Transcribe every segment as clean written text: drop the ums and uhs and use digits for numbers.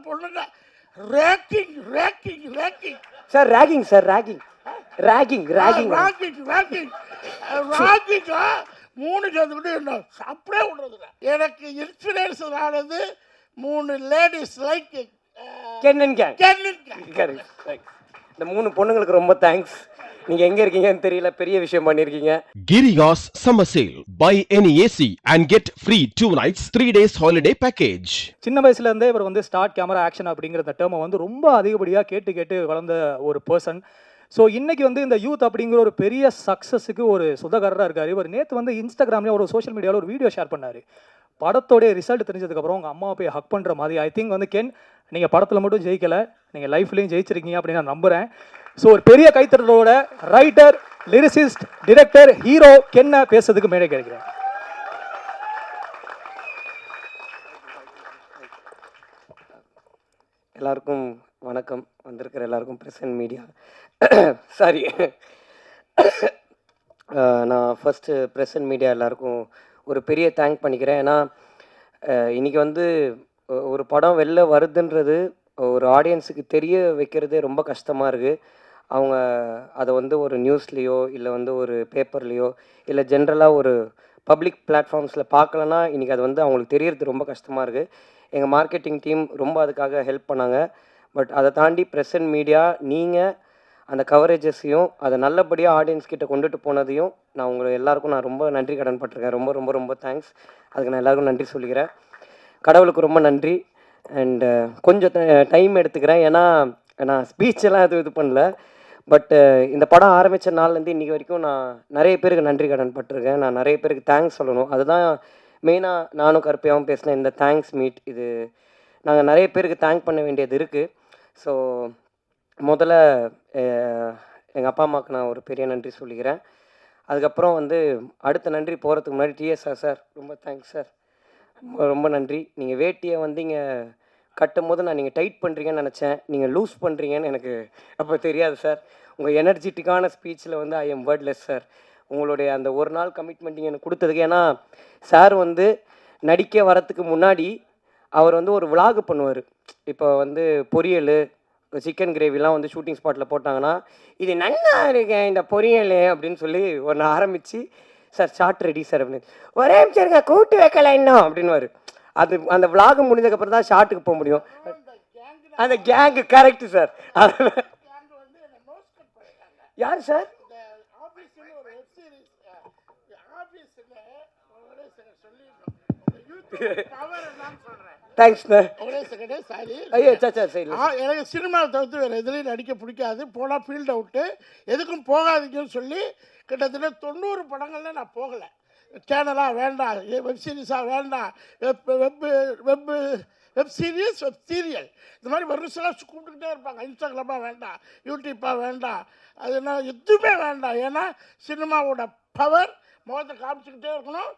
பொண்ணுங்க ragging ragging ragging sir ragging sir ragging ragging ragging ragging ragging ராக்கிங்கா 3 சேர்ந்துக்கிட்டு என்ன அப்படியே விடுறதுல எனக்கு இன்ஸ்பிரேஷன் ஆனது 3 லேடிஸ் லைக் கென்னன் கேங். இந்த 3 பொண்ணுங்களுக்கு ரொம்ப தேங்க்ஸ். நீங்க எங்க இருக்கீங்கன்னு தெரியல, பெரிய விஷயம் பண்ணிருக்கீங்க. Girigas Summer Sale. Buy any AC and get free 2 nights 3 days holiday package. சின்ன வயசுல இருந்தே இவர் வந்து ஸ்டார்ட் கேமரா ஆக்ஷன் அப்படிங்கிற அந்த டேர்மை வந்து ரொம்ப அதிகப்படியாக கேட்டு வளர்ந்த ஒரு பர்சன். ஸோ இன்னைக்கு வந்து இந்த யூத் அப்படிங்கிற ஒரு பெரிய சக்ஸஸுக்கு ஒரு சுதகராக இருக்காரு. இவர் நேற்று வந்து இன்ஸ்டாகிராம்லேயே ஒரு சோஷியல் மீடியாவில் ஒரு வீடியோ ஷேர் பண்ணார். படத்தோடைய ரிசல்ட் தெரிஞ்சதுக்கப்புறம் உங்கள் அம்மாவை போய் ஹக் பண்ணுற மாதிரி. ஐ திங்க் வந்து கென், நீங்கள் படத்தில் மட்டும் ஜெயிக்கலை, நீங்கள் லைஃப்லேயும் ஜெயிச்சிருக்கீங்க அப்படின்னு நான் நம்புகிறேன். ஸோ ஒரு பெரிய கைத்தட்டலோட ரைட்டர், லிரிசிஸ்ட், டிரெக்டர், ஹீரோ கென்னை பேசுறதுக்கு மேலே கேட்குறேன். எல்லாருக்கும் வணக்கம். வந்திருக்கிற எல்லாருக்கும் பிரசன்ட் மீடியா சாரி, நான் ஃபஸ்ட்டு பிரசன்ட் மீடியா எல்லாருக்கும் ஒரு பெரிய தேங்க் பண்ணிக்கிறேன். ஏன்னா இன்றைக்கி வந்து ஒரு படம் வெளில வருதுன்றது ஒரு ஆடியன்ஸுக்கு தெரிய வைக்கிறதே ரொம்ப கஷ்டமாக இருக்குது. அவங்க அதை வந்து ஒரு நியூஸ்லேயோ இல்லை வந்து ஒரு பேப்பர்லேயோ இல்லை ஜென்ரலாக ஒரு பப்ளிக் பிளாட்ஃபார்ம்ஸில் பார்க்கலன்னா இன்றைக்கி அது வந்து அவங்களுக்கு தெரியறது ரொம்ப கஷ்டமாக இருக்குது. எங்கள் மார்க்கெட்டிங் டீம் ரொம்ப அதுக்காக ஹெல்ப் பண்ணாங்க. பட் அதை தாண்டி பிரசன்ட் மீடியா நீங்கள் அந்த கவரேஜஸையும் அதை நல்லபடியாக ஆடியன்ஸ் கிட்ட கொண்டுட்டு போனதையும் நான் உங்களை எல்லாருக்கும் நான் ரொம்ப நன்றி கடன் பட்டிருக்கேன். ரொம்ப ரொம்ப ரொம்ப தேங்க்ஸ். அதுக்கு நான் எல்லாருக்கும் நன்றி சொல்லிக்கிறேன். கடவுளுக்கு ரொம்ப நன்றி. அண்டு கொஞ்சம் டைம் எடுத்துக்கிறேன், ஏன்னா நான் ஸ்பீச்செல்லாம் இது பண்ணல. பட்டு இந்த படம் ஆரம்பித்த நாள்லேருந்து இன்றைக்கி வரைக்கும் நான் நிறைய பேருக்கு நன்றி கடன் பட்டிருக்கேன். நான் நிறைய பேருக்கு தேங்க்ஸ் சொல்லணும். அதுதான் மெயினாக நானும் கருப்பையாகவும் பேசினேன் இந்த தேங்க்ஸ் மீட். இது நாங்கள் நிறைய பேருக்கு தேங்க் பண்ண வேண்டியது இருக்குது. ஸோ முதல்ல எங்கள் அப்பா அம்மாவுக்கு நான் ஒரு பெரிய நன்றி சொல்லிக்கிறேன். அதுக்கப்புறம் வந்து அடுத்த நன்றி போகிறதுக்கு முன்னாடி டிஎஸ்ஆர் சார், ரொம்ப தேங்க்ஸ் சார், ரொம்ப நன்றி. நீங்கள் வேட்டியை வந்து இங்கே கட்டும் போது நான் நீங்கள் டைட் பண்ணுறீங்கன்னு நினச்சேன், நீங்கள் லூஸ் பண்ணுறீங்கன்னு எனக்கு அப்போ தெரியாது சார். உங்கள் எனர்ஜெட்டிக்கான ஸ்பீச்சில் வந்து ஐ எம் வேர்ட்லெஸ் சார். உங்களுடைய அந்த ஒரு நாள் கமிட்மெண்ட் நீங்கள் எனக்கு கொடுத்ததுக்கு. ஏன்னா சார் வந்து நடிக்க வரத்துக்கு முன்னாடி அவர் வந்து ஒரு விலாகு பண்ணுவார். இப்போ வந்து பொரியல், சிக்கன் கிரேவிலாம் வந்து ஷூட்டிங் ஸ்பாட்டில் போட்டாங்கன்னா இது நல்லா இருக்கேன் இந்த பொரியல் அப்படின்னு சொல்லி ஒன்று ஆரம்பித்து, சார் ஷார்ட் ரெடி சார் அப்படின்னு, ஒரே நிமிஷம் கூட்டு வைக்கல இன்னும் அப்படின்வாரு. அது அந்த விலாகு முடிஞ்சதுக்கப்புறம் தான் ஷார்ட்டுக்கு போக முடியும். அந்த கேங்கு கரெக்டு சார். யார் சார்? தேங்க்ஸ்ண்ணே. ஐயோ சரி, எனக்கு சினிமாவை தவிர்த்து வேறு எதுலேயும் நடிக்க பிடிக்காது. போனால் ஃபீல்ட் அவுட்டு, எதுக்கும் போகாதீங்கன்னு சொல்லி கிட்டத்தட்ட 90 படங்களில் நான் போகலை. சேனலாக வேண்டாம், வெப் சீரிஸாக வேண்டாம், வெப் சீரியஸ், வெப் சீரியல், இந்த மாதிரி வருஷம்லாம் கூப்பிட்டுக்கிட்டே இருப்பாங்க. இன்ஸ்டாகிராமாக வேண்டாம், யூடியூப்பாக வேண்டாம், அது என்ன எதுவுமே வேண்டாம். ஏன்னா சினிமாவோட பவர் முகத்தை காமிச்சிக்கிட்டே இருக்கணும்,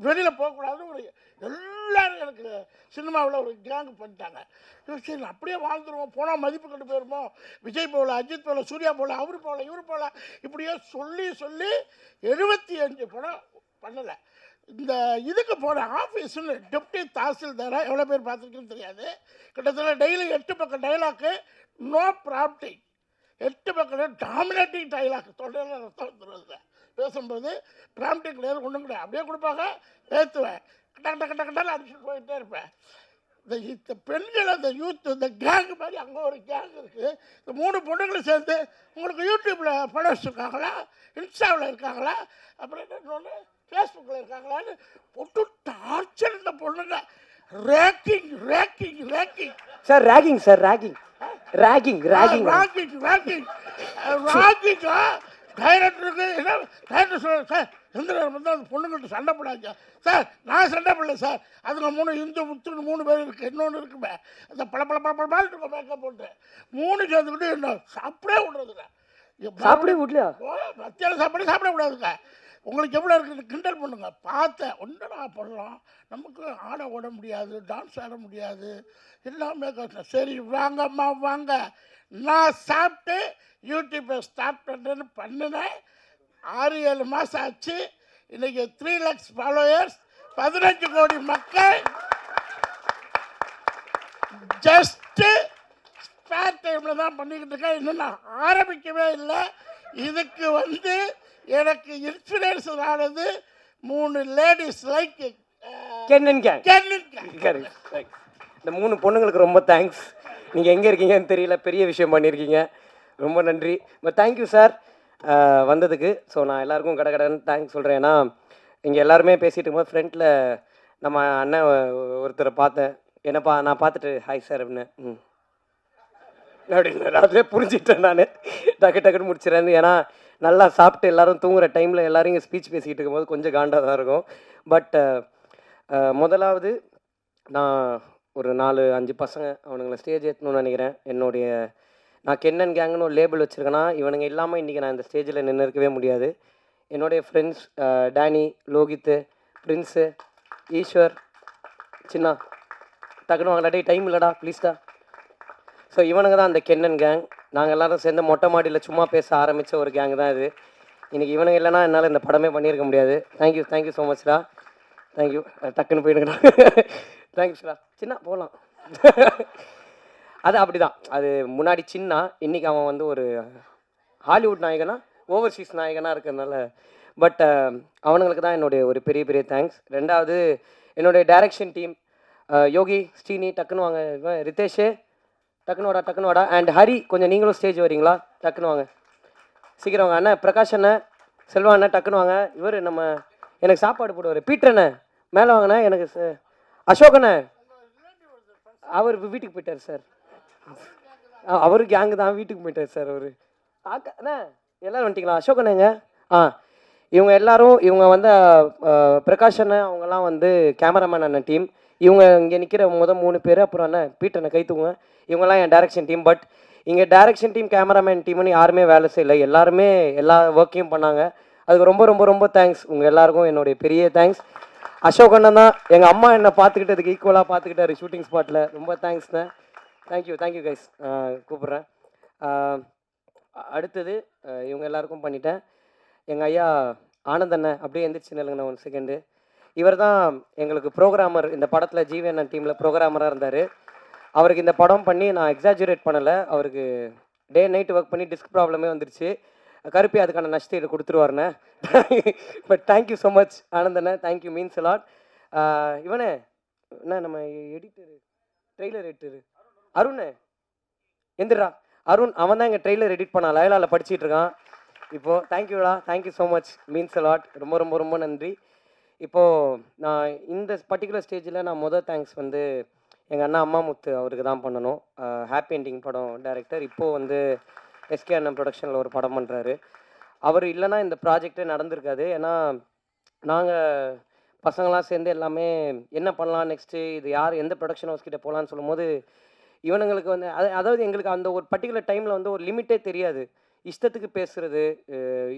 வெளியில் போகக்கூடாது. ஒரு எல்லோரும் எனக்கு சினிமாவில் ஒரு கேங்கு பண்ணிட்டாங்க. சரி அப்படியே வாழ்ந்துருவோம், போனால் மதிப்பு கட்டு போயிருப்போம், விஜய் போகல, அஜித் போகல, சூர்யா போகல, அவர் போகல, இவர் போகல, இப்படியே சொல்லி 75 படம் பண்ணலை. இந்த இதுக்கு போன ஆஃபீஸுன்னு டெப்டி தாசில்தாராக எவ்வளோ பேர் பார்த்துருக்குன்னு தெரியாது. கிட்டத்தட்ட டெய்லி 8 பக்கம் டைலாக்கு, நோ ப்ராப்டிங், 8 பக்கம் டாமினேட்டிங் டைலாக், தொண்டையில் ரத்தம் வந்துடுறது. பேசும்போது ப்ராம்ப்டிங் கிடையாது, ஒன்றும் கிடையாது, அப்படியே கொடுப்பாங்க, ஏற்றுவேன், கட்டால் அடிச்சுட்டு போயிட்டே இருப்பேன். இந்த பெண்கள், அந்த யூத், இந்த கேங்கு மாதிரி அங்கே ஒரு கேங் இருக்குது. இந்த 3 பொண்ணுங்களும் சேர்ந்து உங்களுக்கு யூடியூப்பில் ஃபாலோவர்ஸ் இருக்காங்களா, இன்ஸ்டாவில் இருக்காங்களா, அப்புறம் என்ன ஃபேஸ்புக்கில் இருக்காங்களான்னு போட்டு டார்ச்சர். இந்த பொண்ணுங்க ragging ragging ragging sir. Ragging sir, ragging ragging ragging ragging ragging ராகிங்கா. டைரக்டருக்கு என்ன டைரக்டர் சொல்ல, சார் எந்த நேரம் வந்து அந்த பொண்ணுங்கள்ட்ட சண்டை போடாங்க சார். நான் சண்டை போடல சார், அதுங்க 3 இந்து முத்துன்னு 3 பேர் இருக்குது. இன்னொன்று இருக்குமே, அந்த பழப்பழப்பழப்பால் இருக்கும் மேக்கப் போட்டு 3 சேர்ந்துக்கிட்டு என்ன சாப்பிடவே விட்றதுங்க. சாப்பிடவே விடலையா? மத்தியானம் சாப்பாடு சாப்பிட விடாதுங்க. உங்களுக்கு எவ்வளோ இருக்குது கிண்டல் பண்ணுங்க. பார்த்தேன், ஒன்றா பண்ணலாம், நமக்கு ஆட ஓட முடியாது, டான்ஸ் ஆட முடியாது, எல்லாமே கஷ்டம். சரி வாங்கம்மா வாங்க, நான் சாப்பிட்டு யூடியூப்பை ஸ்டார்ட் பண்ணுறேன்னு பண்ணினேன். 6-7 மாதம் ஆச்சு. இன்றைக்கி 3 lakhs ஃபாலோயர்ஸ், 15 கோடி மக்கள். ஜஸ்ட் ஜஸ்ட்டு ஸ்பேர் டைமில் தான் பண்ணிக்கிட்டு இருக்கேன். இன்னும் நான் ஆரம்பிக்கவே இல்லை. இதுக்கு எனக்கு இன்ஸ்பிரேஷன் ஆனது 3 ladies like கென்னன் gang. கேர்லின் gang. Correct. இந்த 3 பொண்ணுங்களுக்கு ரொம்ப தேங்க்ஸ். நீங்கள் எங்கே இருக்கீங்கன்னு தெரியல, பெரிய விஷயம் பண்ணியிருக்கீங்க, ரொம்ப நன்றி. பட் தேங்க்யூ சார் வந்ததுக்கு. ஸோ நான் எல்லாருக்கும் கடகடன்னு தேங்க்ஸ் சொல்கிறேன். ஏன்னா இங்கே எல்லாருமே பேசிகிட்டு இருக்கும்போது ஃப்ரெண்டில் நம்ம அண்ணன் ஒருத்தரை பார்த்தேன். என்னப்பா நான் பார்த்துட்டு ஹாய் சார் அப்படின்னு அப்படின்னு அதிலே புரிஞ்சுட்டேன் நான். டக்குன்னு முடிச்சிடறேன். ஏன்னா நல்லா சாப்பிட்டு எல்லோரும் தூங்குகிற டைமில் எல்லோரும் இங்கே ஸ்பீச் பேசிக்கிட்டு இருக்கும்போது கொஞ்சம் காண்டாக தான் இருக்கும். பட் முதலாவது நான் ஒரு 4-5 பசங்க அவனுங்களை ஸ்டேஜ் ஏற்றணும்னு நினைக்கிறேன். நான் கென்னன் கேங்குன்னு ஒரு லேபிள் வச்சுருக்கேன்னா இவனுங்க இல்லாமல் இன்றைக்கி நான் இந்த ஸ்டேஜில் நின்று இருக்கவே முடியாது. என்னுடைய ஃப்ரெண்ட்ஸ் டேனி, லோகித்து, பிரின்ஸு, ஈஸ்வர், சின்னா, டக்குன்னு வாங்கடா, டைம் இல்லைடா ப்ளீஸ்டா. ஸோ இவனுங்க தான் அந்த கென்னன் கேங். நாங்கள் எல்லோரும் சேர்ந்து மொட்டை மாடியில் சும்மா பேச ஆரம்பித்த ஒரு கேங் தான் இது. இன்றைக்கி இவனுங்க இல்லைனா என்னால் இந்த படமே பண்ணியிருக்க முடியாது. தேங்க்யூ ஸோ மச்டா. தேங்க்யூ. டக்குன்னு போயிடுங்கடா. தேங்க்ஸ்டா. சின்ன போகலாம். அது அப்படி தான். அது முன்னாடி சின்ன, இன்றைக்கி அவன் ஒரு ஹாலிவுட் நாயகனா ஓவர்சீஸ் நாயகனாக இருக்கிறதுனால. பட் அவனுங்களுக்கு தான் என்னுடைய ஒரு பெரிய பெரிய தேங்க்ஸ். ரெண்டாவது என்னுடைய டைரக்ஷன் டீம் யோகி, ஸ்ரீனி, டக்குன்னு வாங்க, ரிதேஷு டக்குன்னு வாடா. அண்ட் ஹரி, கொஞ்சம் நீங்களும் ஸ்டேஜ் வரீங்களா? டக்குன்னு வாங்க, சீக்கிரம் வாங்க. அண்ணன் பிரகாஷ் அண்ணன், செல்வா அண்ணன் டக்குன்னு வாங்க. இவர் எனக்கு சாப்பாடு போடுவார். பீட்டர் அண்ணன் மேலே வாங்கண்ணே. எனக்கு அசோக் அண்ணன் அவர் வீட்டுக்கு போயிட்டார் சார். அவரு கேங்கு தான், வீட்டுக்கு போயிட்டார் சார் அவர். அண்ணா எல்லோரும் வந்துட்டிங்களா? அசோக் அண்ணங்க. இவங்க எல்லாரும் பிரகாஷ் அண்ணன் அவங்கெல்லாம் கேமராமேன் அண்ணன் டீம். இவங்க இங்கே நிற்கிற 3 பேர். அப்புறம் அண்ணன் பீட்டர் அண்ணன் கைத்துவங்க. இவங்கெல்லாம் என் டைரக்ஷன் டீம். பட் இங்கே டைரக்ஷன் டீம், கேமராமேன் டீம்னு யாருமே வேலை செய்யலை. எல்லாருமே எல்லா ஒர்க்கையும் பண்ணாங்க. அதுக்கு ரொம்ப ரொம்ப ரொம்ப தேங்க்ஸ். உங்கள் எல்லாருக்கும் என்னுடைய பெரிய தேங்க்ஸ். அசோக் அண்ணன் தான் எங்கள் அம்மா என்னை பார்த்துக்கிட்டதுக்கு ஈக்குவலாக பார்த்துக்கிட்டாரு ஷூட்டிங் ஸ்பாட்டில். ரொம்ப தேங்க்ஸ்ண்ணே. Thank you guys. கூப்பிட்றேன். அடுத்தது இவங்க எல்லாருக்கும் பண்ணிட்டேன். எங்கள் ஐயா ஆனந்த் அண்ணன் அப்படியே எந்திரிச்சு நில்லுங்கண்ணா 1 செகண்டு. இவர் தான் எங்களுக்கு ப்ரோக்ராமர். இந்த படத்தில் ஜிவிஎன் டீமில் ப்ரோக்ராமராக இருந்தார். அவருக்கு இந்த படம் பண்ணி நான் எக்ஸாஜுரேட் பண்ணலை. அவருக்கு டே நைட் ஒர்க் பண்ணி டிஸ்க் ப்ராப்ளமே வந்துருச்சு. கருப்பி அதுக்கான நஷ்டீடு கொடுத்துருவாருண்ணே. பட் தேங்க்யூ ஸோ மச் ஆனந்தண்ணே. Thank you, means a lot. இவனே என்ன நம்ம எடிட்டரு, ட்ரெய்லர் எடிட்டரு அருண் எந்திரா. அருண் அவன் தான் எங்கள் ட்ரெய்லர் எடிட் பண்ணான். லயலாவில் படிச்சுட்டு இருக்கான் இப்போது. தேங்க்யூடா, thank you so much, means a lot. ரொம்ப ரொம்ப ரொம்ப நன்றி. இப்போது நான் இந்த பர்டிகுலர் ஸ்டேஜில் நான் தேங்க்ஸ் எங்கள் அண்ணா அம்மாமுத்து அவருக்கு தான் பண்ணணும். ஹாப்பி என்டிங் படம் டைரக்டர். இப்போது எஸ்கே அண்ணன் ப்ரொடக்ஷனில் ஒரு படம் பண்ணுறாரு. அவர் இல்லைன்னா இந்த ப்ராஜெக்டே நடந்திருக்காது. ஏன்னா நாங்கள் பசங்களாம் சேர்ந்து எல்லாமே என்ன பண்ணலாம் நெக்ஸ்ட்டு, இது யார் எந்த ப்ரொடக்ஷன் ஹவுஸ் கிட்டே போகலான்னு சொல்லும்போது இவனுங்களுக்கு அதாவது எங்களுக்கு அந்த ஒரு பர்டிகுலர் டைமில் ஒரு லிமிட்டே தெரியாது. இஷ்டத்துக்கு பேசுகிறது,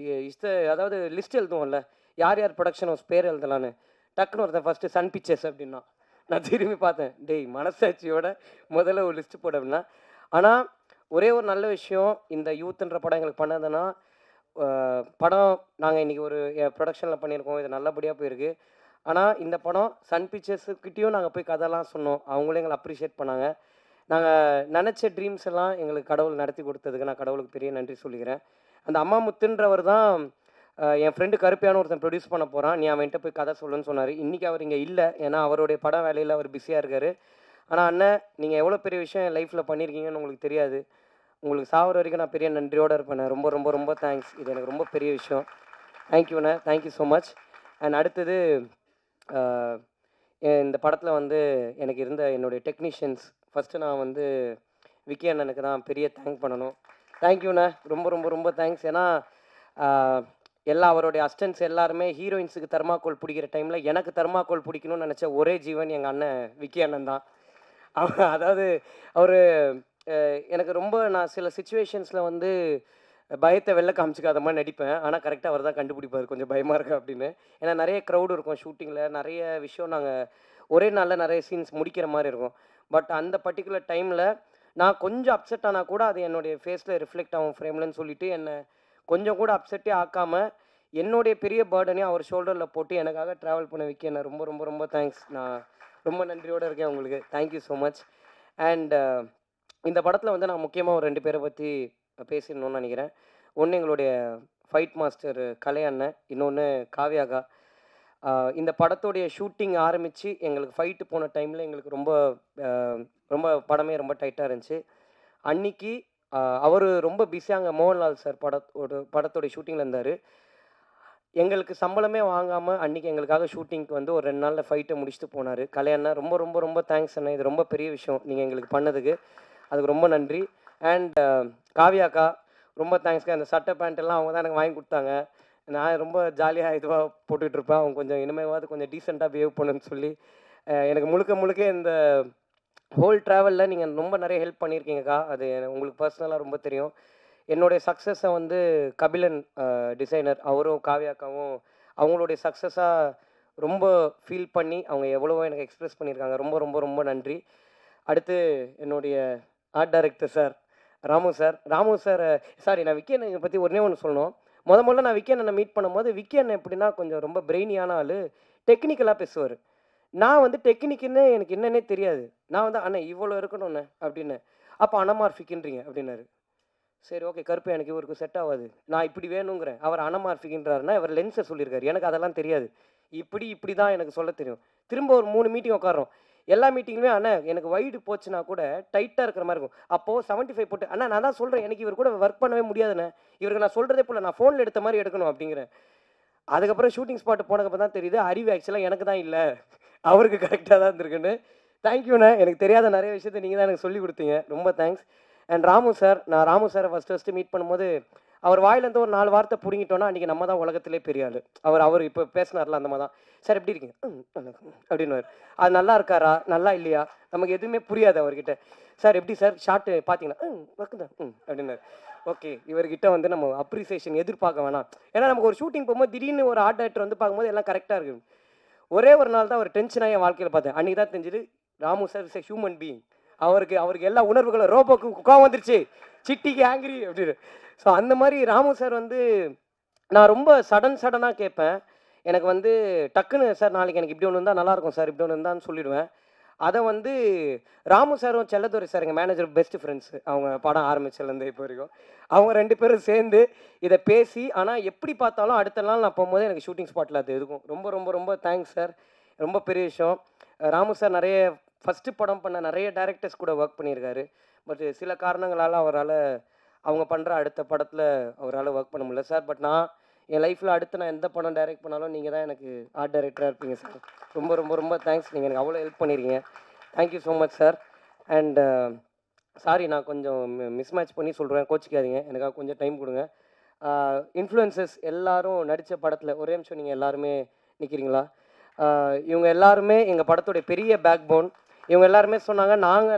அதாவது லிஸ்ட் எழுதுவோம்ல, யார் யார் ப்ரொடக்ஷன் ஹவுஸ் பேர் எழுதலான்னு. டக்குன்னு ஒருத்தன் ஃபஸ்ட்டு சன் பிக்சர்ஸ் அப்படின்னா நான் திரும்பி பார்த்தேன், டேய் மனசாட்சியோட முதல்ல ஒரு லிஸ்ட்டு போட அப்படின்னா. ஆனால் ஒரே ஒரு நல்ல விஷயம் இந்த யூத்துன்ற படம் எங்களுக்கு பண்ணதுன்னா, படம் நாங்கள் இன்றைக்கி ஒரு ப்ரொடக்ஷனில் பண்ணியிருக்கோம். இது நல்லபடியாக போயிருக்கு. ஆனால் இந்த படம் சன் பிக்சர்ஸுக்கிட்டேயும் நாங்கள் போய் கதைலாம் சொன்னோம். அவங்களும் எங்களை அப்ரிஷியேட் பண்ணாங்க. நாங்கள் நினச்ச ட்ரீம்ஸ் எல்லாம் எங்களுக்கு கடவுள் நடத்தி கொடுத்ததுக்கு நான் கடவுளுக்கு பெரிய நன்றி சொல்லிக்கிறேன். அந்த அம்மாமுத்துன்றவர் தான் என் ஃப்ரெண்டு கருப்பியான ஒருத்தன் ப்ரொடியூஸ் பண்ண போகிறான், நீ அவன்கிட்ட போய் கதை சொல்லுன்னு சொன்னார். இன்றைக்கி அவர் இங்கே இல்லை, ஏன்னா அவருடைய படம் வேலையில் அவர் பிஸியாக இருக்கார். ஆனால் அண்ணன், நீங்கள் எவ்வளோ பெரிய விஷயம் என் லைஃப்பில் பண்ணியிருக்கீங்கன்னு உங்களுக்கு தெரியாது. உங்களுக்கு சாகிற வரைக்கும் நான் பெரிய நன்றியோடு இருப்பேன். ரொம்ப ரொம்ப ரொம்ப தேங்க்ஸ். இது எனக்கு ரொம்ப பெரிய விஷயம். தேங்க்யூண்ணே, தேங்க்யூ ஸோ மச். அண்ட் அடுத்தது இந்த படத்தில் எனக்கு இருந்த என்னுடைய டெக்னீஷியன்ஸ். ஃபஸ்ட்டு நான் விக்கி அண்ணனுக்கு தான் பெரிய தேங்க் பண்ணணும். தேங்க்யூண்ணே, ரொம்ப ரொம்ப ரொம்ப தேங்க்ஸ். ஏன்னா எல்லா அவருடைய அசிஸ்டன்ட்ஸ் எல்லாருமே ஹீரோயின்ஸுக்கு தெர்மாக்கோல் பிடிக்கிற டைமில் எனக்கு தெர்மாக்கோல் பிடிக்கணும்னு நினச்ச ஒரே ஜீவன் எங்கள் அண்ணன் விக்கி அண்ணன் தான். அதாவது அவர் எனக்கு ரொம்ப, நான் சில சுச்சுவேஷன்ஸில் பயத்தை வெளில காமிச்சிக்காத மாதிரி நடிப்பேன். ஆனால் கரெக்டாக அவர் தான் கண்டுபிடிப்பார் கொஞ்சம் பயமாக இருக்கு அப்படின்னு. ஏன்னா நிறைய க்ரௌடு இருக்கும் ஷூட்டிங்கில், நிறைய விஷயம் நாங்கள் ஒரே நாளில் நிறைய சீன்ஸ் முடிக்கிற மாதிரி இருக்கும். பட் அந்த பர்டிகுலர் டைமில் நான் கொஞ்சம் அப்செட் ஆனால் கூட அது என்னுடைய ஃபேஸில் ரிஃப்ளெக்ட் ஆகும் ஃப்ரேம்லன்னு சொல்லிவிட்டு என்னை கொஞ்சம் கூட அப்செட்டே ஆக்காமல் என்னுடைய பெரிய பேர்டனையும் அவர் ஷோல்டரில் போட்டு எனக்காக ட்ராவல் பண்ண வைக்க என்ன ரொம்ப ரொம்ப ரொம்ப தேங்க்ஸ். நான் ரொம்ப நன்றியோடு இருக்கேன் உங்களுக்கு. Thank you so much. அண்ட் இந்த படத்தில் வந்து நான் முக்கியமாக ஒரு 2 பேரை பற்றி பேசிடணும்னு நினைக்கிறேன். ஒன்று எங்களுடைய ஃபைட் மாஸ்டர் கலை அண்ணன், இன்னொன்று காவ்யாக்கா. இந்த படத்துடைய ஷூட்டிங் ஆரம்பித்து எங்களுக்கு ஃபைட்டு போன டைமில் எங்களுக்கு ரொம்ப ரொம்ப படமே ரொம்ப டைட்டாக இருந்துச்சு. அன்னைக்கு அவர் ரொம்ப பிஸியாக அங்கே மோகன்லால் சார் படத்தோடைய ஷூட்டிங்கில் இருந்தார். எங்களுக்கு சம்பளமே வாங்காமல் அன்றைக்கி எங்களுக்காக ஷூட்டிங்க்கு வந்து ஒரு 2 நாளில் ஃபைட்டை முடிச்சுட்டு போனார். கலை அண்ணா ரொம்ப ரொம்ப ரொம்ப தேங்க்ஸ் அண்ணா. இது ரொம்ப பெரிய விஷயம் நீங்கள் எங்களுக்கு பண்ணதுக்கு. அதுக்கு ரொம்ப நன்றி. அண்ட் காவ்யாக்கா ரொம்ப தேங்க்ஸ்க்கா. அந்த சட்டை பேண்ட் எல்லாம் அவங்க தான் எனக்கு வாங்கி கொடுத்தாங்க. நான் ரொம்ப ஜாலியாக இதுவாக போட்டுக்கிட்டு இருப்பேன். அவங்க கொஞ்சம் இனிமேவாவது கொஞ்சம் டீசெண்டாக பிஹேவ் பண்ணுன்னு சொல்லி எனக்கு முழுக்க இந்த ஹோல் ட்ராவலில் நீங்கள் ரொம்ப நிறைய ஹெல்ப் பண்ணியிருக்கீங்கக்கா. அது உங்களுக்கு பர்சனலாக ரொம்ப தெரியும். என்னுடைய சக்ஸஸை வந்து கபிலன் டிசைனர் அவரும் காவ்யாக்காவும் அவங்களுடைய சக்ஸஸாக ரொம்ப ஃபீல் பண்ணி அவங்க எவ்வளவோ எனக்கு எக்ஸ்ப்ரெஸ் பண்ணியிருக்காங்க. ரொம்ப ரொம்ப ரொம்ப நன்றி. அடுத்து என்னுடைய art director sir Ramu sir sorry, நான் விக்கி அண்ணனை பற்றி ஒன்றே ஒன்று சொல்லணும். முதல்ல நான் விக்கி அண்ணனை மீட் பண்ணும்போது விக்கி அண்ணன் எப்படின்னா கொஞ்சம் ரொம்ப பிரெயினியான ஆள், டெக்னிக்கலாக பேசுவார். நான் வந்து டெக்னிக்குன்னு எனக்கு என்னன்னே தெரியாது. நான் வந்து அண்ணன் இவ்வளோ இருக்கணும்ண்ணே அப்படின்னு. அப்போ அனமார்ஃபிக்குன்றீங்க அப்படின்னாரு. சரி ஓகே, கருப்பு எனக்கு இவருக்கு செட் ஆகாது, நான் இப்படி வேணுங்கிறேன். அவர் அனமார்ஃபிக்ன்றாருன்னா இவர் லென்ஸை சொல்லியிருக்காரு. எனக்கு அதெல்லாம் தெரியாது. இப்படி தான் எனக்கு சொல்ல தெரியும். திரும்ப ஒரு 3 மீட்டிங் உட்காரோம். எல்லா மீட்டிங்குமே அண்ணா எனக்கு வைடு போச்சுன்னா கூட டைட்டாக இருக்கிற மாதிரி இருக்கும். அப்போது 75 போட்டு அண்ணா நான் தான் சொல்கிறேன், எனக்கு இவர் கூட ஒர்க் பண்ணவே முடியாதுண்ணே, இவருக்கு நான் சொல்கிறதே போல, நான் ஃபோனில் எடுத்த மாதிரி எடுக்கணும் அப்படிங்கிறேன். அதுக்கப்புறம் ஷூட்டிங் ஸ்பாட்டு போனதுக்கப்புறம் தான் தெரியுது அறிவு ஆக்சுவலாக எனக்கு தான் இல்லை, அவருக்கு கரெக்டாக தான் இருந்திருக்குன்னு. தேங்க்யூண்ணே, எனக்கு தெரியாத நிறைய விஷயத்தை நீங்கள் தான் எனக்கு சொல்லி கொடுத்தீங்க. ரொம்ப தேங்க்ஸ். அண்ட் ராமு சார், நான் ராமு சாரை ஃபஸ்ட்டு மீட் பண்ணும்போது அவர் வாயிலேருந்து ஒரு 4 வார்த்தை பிடிங்கிட்டோன்னா அன்றைக்கி நம்ம தான் உலகத்திலே பெரிய ஆள். அவர் இப்போ பேசினார்ல அந்த மாதிரி தான். சார் எப்படி இருக்கீங்க அப்படின்னுவார். அது நல்லா இருக்காரா நல்லா இல்லையா நமக்கு எதுவுமே புரியாது அவர்கிட்ட. சார் எப்படி சார் ஷார்ட்டு பார்த்தீங்கன்னா ஒர்க்கு தான் அப்படின்னாரு. ஓகே, இவர்கிட்ட வந்து நம்ம அப்ரிசியேஷன் எதிர்பார்க்க வேணாம். ஏன்னா நமக்கு ஒரு ஷூட்டிங் போகும்போது திடீர்னு ஒரு ஆர்ட் டைரக்டர் வந்து பார்க்கும்போது எல்லாம் கரெக்டாக இருக்குது. ஒரே ஒரு நாள் தான் ஒரு டென்ஷனாக என் வாழ்க்கையில் பார்த்தேன். அன்றைக்கி தான் தெரிஞ்சுது Ramu sir is a human being. அவருக்கு எல்லா உணர்வுகளும், ரோபோக்கு குக்கம் வந்துருச்சு, சிட்டிக்கு ஆங்கிரி அப்படின்னு. ஸோ அந்த மாதிரி ராமு சார் வந்து நான் ரொம்ப சடனாக கேட்பேன். எனக்கு வந்து டக்குன்னு சார் நாளைக்கு எனக்கு இப்படி ஒன்று இருந்தால் நல்லாயிருக்கும் சார், இப்படி ஒன்று இருந்தான்னு சொல்லிடுவேன். அதை வந்து ராமு சாரும் செல்லதுரை சார் எங்கள் மேனேஜர் பெஸ்ட் ஃப்ரெண்ட்ஸு. அவங்க படம் ஆரம்பிச்சதுலேருந்து இப்போ வரைக்கும் அவங்க 2 பேரும் சேர்ந்து இதை பேசி, ஆனால் எப்படி பார்த்தாலும் அடுத்த நாள் நான் போகும்போது எனக்கு ஷூட்டிங் ஸ்பாட்டில் அது இருக்கும். ரொம்ப ரொம்ப ரொம்ப தேங்க்ஸ் சார், ரொம்ப பெரிய விஷயம். ராமு சார் நிறைய ஃபஸ்ட்டு படம் பண்ண நிறைய டேரக்டர்ஸ் கூட ஒர்க் பண்ணியிருக்காரு. பட் சில காரணங்களால் அவரால் அவங்க பண்ணுற அடுத்த படத்தில் அவரால் ஒர்க் பண்ண முடியல சார். பட் நான் என் லைஃப்பில் அடுத்து நான் எந்த படம் டைரக்ட் பண்ணாலும் நீங்கள் தான் எனக்கு ஆர்ட் டைரக்டராக இருப்பீங்க சார். ரொம்ப ரொம்ப ரொம்ப தேங்க்ஸ், நீங்கள் எனக்கு அவ்வளோ ஹெல்ப் பண்ணியிருக்கீங்க. Thank you so much sir. And sorry, நான் கொஞ்சம் மிஸ்மேட்ச் பண்ணி சொல்கிறேன், கோச்சிக்காதீங்க, எனக்காக கொஞ்சம் டைம் கொடுங்க. இன்ஃப்ளூயன்சஸ் எல்லாரும் நடித்த படத்தில் ஒரே நிமிஷம் நீங்கள் எல்லாருமே நிற்கிறீங்களா? இவங்க எல்லாருமே எங்கள் படத்துடைய பெரிய பேக் போன். இவங்க எல்லாருமே சொன்னாங்க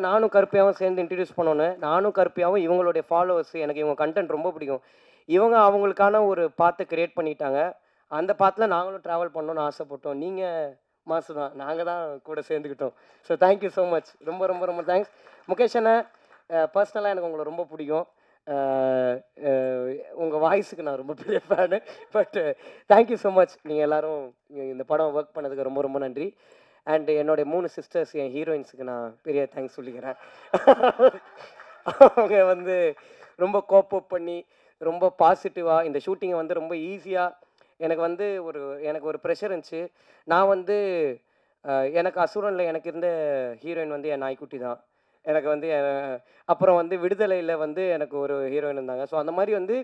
நானும் கருப்பியாவும் சேர்ந்து இன்ட்ரடியூஸ் பண்ணோன்னு. நானும் கருப்பியாவும் இவங்களுடைய ஃபாலோவர்ஸ், எனக்கு இவங்க கண்டென்ட் ரொம்ப பிடிக்கும். இவங்க அவங்களுக்கான ஒரு பாத்தை கிரியேட் பண்ணிட்டாங்க. அந்த பாத்தில் நாங்களும் ட்ராவல் பண்ணணும்னு ஆசைப்பட்டோம். நீங்கள் மாசு தான், நாங்கள் தான் கூட சேர்ந்துக்கிட்டோம். ஸோ தேங்க்யூ ஸோ மச், ரொம்ப ரொம்ப ரொம்ப தேங்க்ஸ். முகேஷ் அண்ணா, பர்சனலாக எனக்கு உங்களை ரொம்ப பிடிக்கும். உங்கள் வாய்ஸுக்கு நான் ரொம்ப பெரிய fan. But thank you so much, நீங்கள் எல்லோரும் இந்த படம் ஒர்க் பண்ணதுக்கு ரொம்ப ரொம்ப நன்றி. அண்ட் என்னுடைய 3 சிஸ்டர்ஸ், என் ஹீரோயின்ஸுக்கு நான் பெரிய தேங்க்ஸ் சொல்லிக்கிறேன். அவங்க வந்து ரொம்ப கோப்பப் பண்ணி ரொம்ப பாசிட்டிவாக இந்த ஷூட்டிங்கை வந்து ரொம்ப ஈஸியாக எனக்கு ஒரு ப்ரெஷர் இருந்துச்சு. நான் வந்து எனக்கு அசுரனில் எனக்கு இருந்த ஹீரோயின் வந்து என் நாய்க்குட்டி தான். எனக்கு வந்து அப்புறம் வந்து விடுதலையில் வந்து எனக்கு ஒரு ஹீரோயின் இருந்தாங்க. ஸோ அந்த மாதிரி வந்து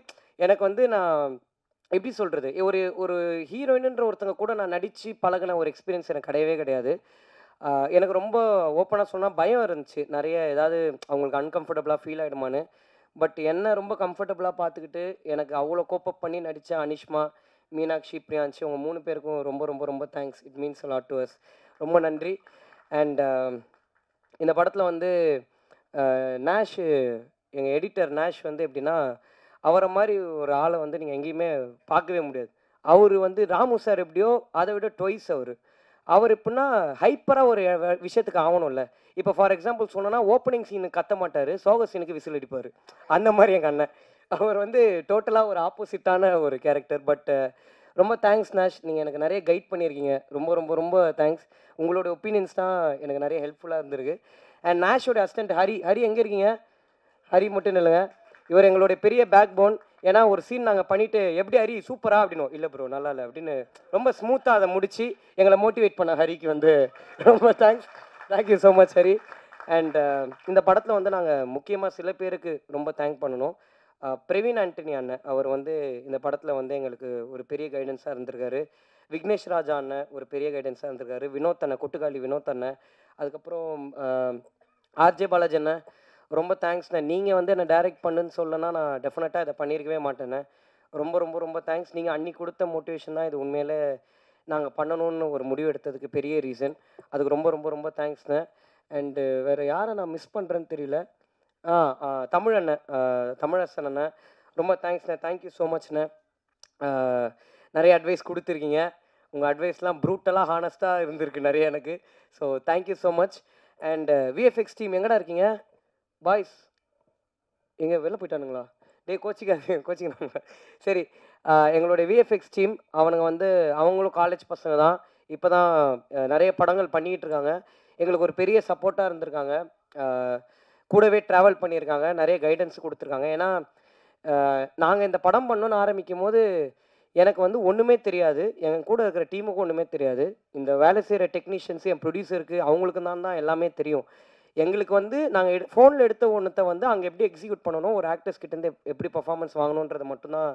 எனக்கு வந்து நான் எப்படி சொல்கிறது, ஒரு ஹீரோயினுன்ற ஒருத்தங்க கூட நான் நடித்து பழகின ஒரு எக்ஸ்பீரியன்ஸ் எனக்கு கிடையவே கிடையாது. எனக்கு ரொம்ப ஓப்பனாக சொன்னால் பயம் இருந்துச்சு, நிறைய ஏதாவது அவங்களுக்கு அன்கம்ஃபர்டபுளாக ஃபீல் ஆகிடுமான்னு. பட் என்ன ரொம்ப கம்ஃபர்டபுளாக பார்த்துக்கிட்டு எனக்கு அவ்வளோ கோப்பப் பண்ணி நடித்த அனிஷ்மா, மீனாட்சி, பிரியான்சி, அவங்க 3 பேருக்கும் ரொம்ப ரொம்ப ரொம்ப thanks. It means a lot to us. ரொம்ப நன்றி. அண்ட் இந்த படத்தில் வந்து நேஷ், எங்கள் எடிட்டர் நேஷ் வந்து எப்படின்னா, அவரை மாதிரி ஒரு ஆளை வந்து நீங்கள் எங்கேயுமே பார்க்கவே முடியாது. அவர் வந்து ராமு சார் எப்படியோ அதை விட ட்வைஸ் அவர் எப்படின்னா ஹைப்பராக ஒரு விஷயத்துக்கு ஆகணும்ல. இப்போ ஃபார் எக்ஸாம்பிள் சொன்னோன்னா ஓப்பனிங் சீனுக்கு கத்த மாட்டார், சோக சீனுக்கு விசில் அடிப்பார். அந்த மாதிரி எங்கள் அண்ணன் அவர் வந்து டோட்டலாக ஒரு ஆப்போசிட்டான ஒரு கேரக்டர். பட் ரொம்ப தேங்க்ஸ் நேஷ், நீங்கள் எனக்கு நிறைய கைட் பண்ணியிருக்கீங்க. ரொம்ப ரொம்ப ரொம்ப தேங்க்ஸ். உங்களோட ஒப்பீனியன்ஸ் தான் எனக்கு நிறைய ஹெல்ப்ஃபுல்லாக இருந்திருக்கு. அண்ட் நேஷோட அசிஸ்டன்ட் ஹரி எங்கே இருக்கீங்க? ஹரி மட்டும் இல்லைங்க, இவர் எங்களுடைய பெரிய பேக் போன். ஏன்னா ஒரு சீன் நாங்கள் பண்ணிவிட்டு எப்படி ஹரி சூப்பரா அப்படின்னோம், இல்லை ப்ரோ நல்லா இல்லை அப்படின்னு ரொம்ப ஸ்மூத்தாக அதை முடித்து எங்களை மோட்டிவேட் பண்ண ஹரிக்கு வந்து ரொம்ப thank you so much Hari. And இந்த படத்தில் வந்து நாங்கள் முக்கியமாக சில பேருக்கு ரொம்ப தேங்க் பண்ணணும். பிரவீன் ஆண்டனி அண்ணன், அவர் வந்து இந்த படத்தில் வந்து எங்களுக்கு ஒரு பெரிய கைடன்ஸாக இருந்திருக்காரு. விக்னேஷ் ராஜா அண்ணன் ஒரு பெரிய கைடன்ஸாக இருந்திருக்காரு. வினோத் அண்ணன், கொட்டுக்காளி வினோத் அண்ணன், அதுக்கப்புறம் ஆர்ஜே பாலாஜி அண்ணன், ரொம்ப தேங்க்ஸ்ண்ணே. நீங்கள் வந்து என்னை டைரக்ட் பண்ணுன்னு சொல்லனா நான் டெஃபினட்டாக இதை பண்ணியிருக்கவே மாட்டேண்ணே. ரொம்ப ரொம்ப ரொம்ப தேங்க்ஸ். நீங்கள் அன்றைக்கி கொடுத்த மோட்டிவேஷன் தான் இது உண்மையிலே நாங்கள் பண்ணணும்னு ஒரு முடிவு எடுத்ததுக்கு பெரிய ரீசன். அதுக்கு ரொம்ப ரொம்ப ரொம்ப தேங்க்ஸ்ண்ணே. அண்டு வேறு யாரை நான் மிஸ் பண்ணுறேன்னு தெரியல. தமிழண்ணன், தமிழரசன் அண்ணன், ரொம்ப தேங்க்ஸ்ண்ணே. Thank you so மச்ண்ணே. நிறைய அட்வைஸ் கொடுத்துருக்கீங்க. உங்கள் அட்வைஸ்லாம் ப்ரூட்டலாக ஹானஸ்ட்டாக இருந்திருக்கு நிறைய எனக்கு. So thank you so much. And VFX team எங்கடா இருக்கீங்க பாய்ஸ்? எங்கே வெளில போயிட்டானுங்களா? கோச்சிக்கிறாங்க. சரி, எங்களுடைய விஎஃப்எக்ஸ் டீம் அவனுங்க வந்து அவங்களும் காலேஜ் பசங்க தான். இப்போ தான் நிறைய படங்கள் பண்ணிக்கிட்டு இருக்காங்க. எங்களுக்கு ஒரு பெரிய சப்போர்ட்டாக இருந்திருக்காங்க. கூடவே ட்ராவல் பண்ணியிருக்காங்க, நிறைய கைடன்ஸ் கொடுத்துருக்காங்க. ஏன்னா நாங்கள் இந்த படம் பண்ணணுன்னு ஆரம்பிக்கும் போது எனக்கு வந்து ஒன்றுமே தெரியாது, என் கூட இருக்கிற டீமுக்கும் ஒன்றுமே தெரியாது. இந்த வேலை செய்கிற டெக்னீஷியன்ஸு, என் ப்ரொடியூசருக்கு அவங்களுக்கு தான் எல்லாமே தெரியும். எங்களுக்கு வந்து நாங்கள் ஃபோனில் எடுத்த ஒன்றத்தை வந்து அங்கே எப்படி எக்ஸிக்யூட் பண்ணணும், ஒரு ஆக்டர்ஸ் கிட்டேருந்து எப்படி பர்ஃபார்மன்ஸ் வாங்கணுன்றது மட்டும்தான்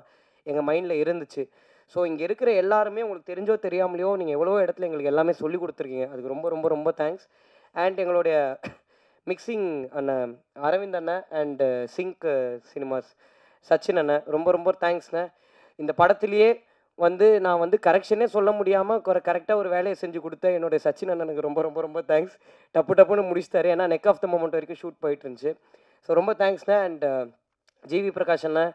எங்கள் மைண்டில் இருந்துச்சு. ஸோ இங்கே இருக்கிற எல்லாருமே உங்களுக்கு தெரிஞ்சோ தெரியாமலையோ நீங்கள் எவ்வளோ இடத்துல எங்களுக்கு எல்லாமே சொல்லி கொடுத்துருக்கீங்க. அதுக்கு ரொம்ப ரொம்ப ரொம்ப தேங்க்ஸ். அண்ட் எங்களுடைய மிக்சிங் அண்ணன் அரவிந்த் அண்ணன் அண்டு சிங்க் சினிமாஸ் சச்சின் அண்ணன், ரொம்ப ரொம்ப தேங்க்ஸ்ண்ணே. இந்த படத்துலேயே வந்து நான் வந்து கரெக்ஷனே சொல்ல முடியாமல் கரெக்டாக ஒரு வேலையை செஞ்சு கொடுத்தேன் என்னுடைய சச்சின் அண்ணனுக்கு ரொம்ப ரொம்ப ரொம்ப தேங்க்ஸ். டப்புன்னு முடிச்சிட்டாரு. ஏன்னா நெக் ஆஃப் த மொமெண்ட் வரைக்கும் ஷூட் போயிட்டு இருந்துச்சு. ஸோ ரொம்ப தேங்க்ஸ்ண்ணே. அண்ட் ஜிவி பிரகாஷ் அண்ணன்,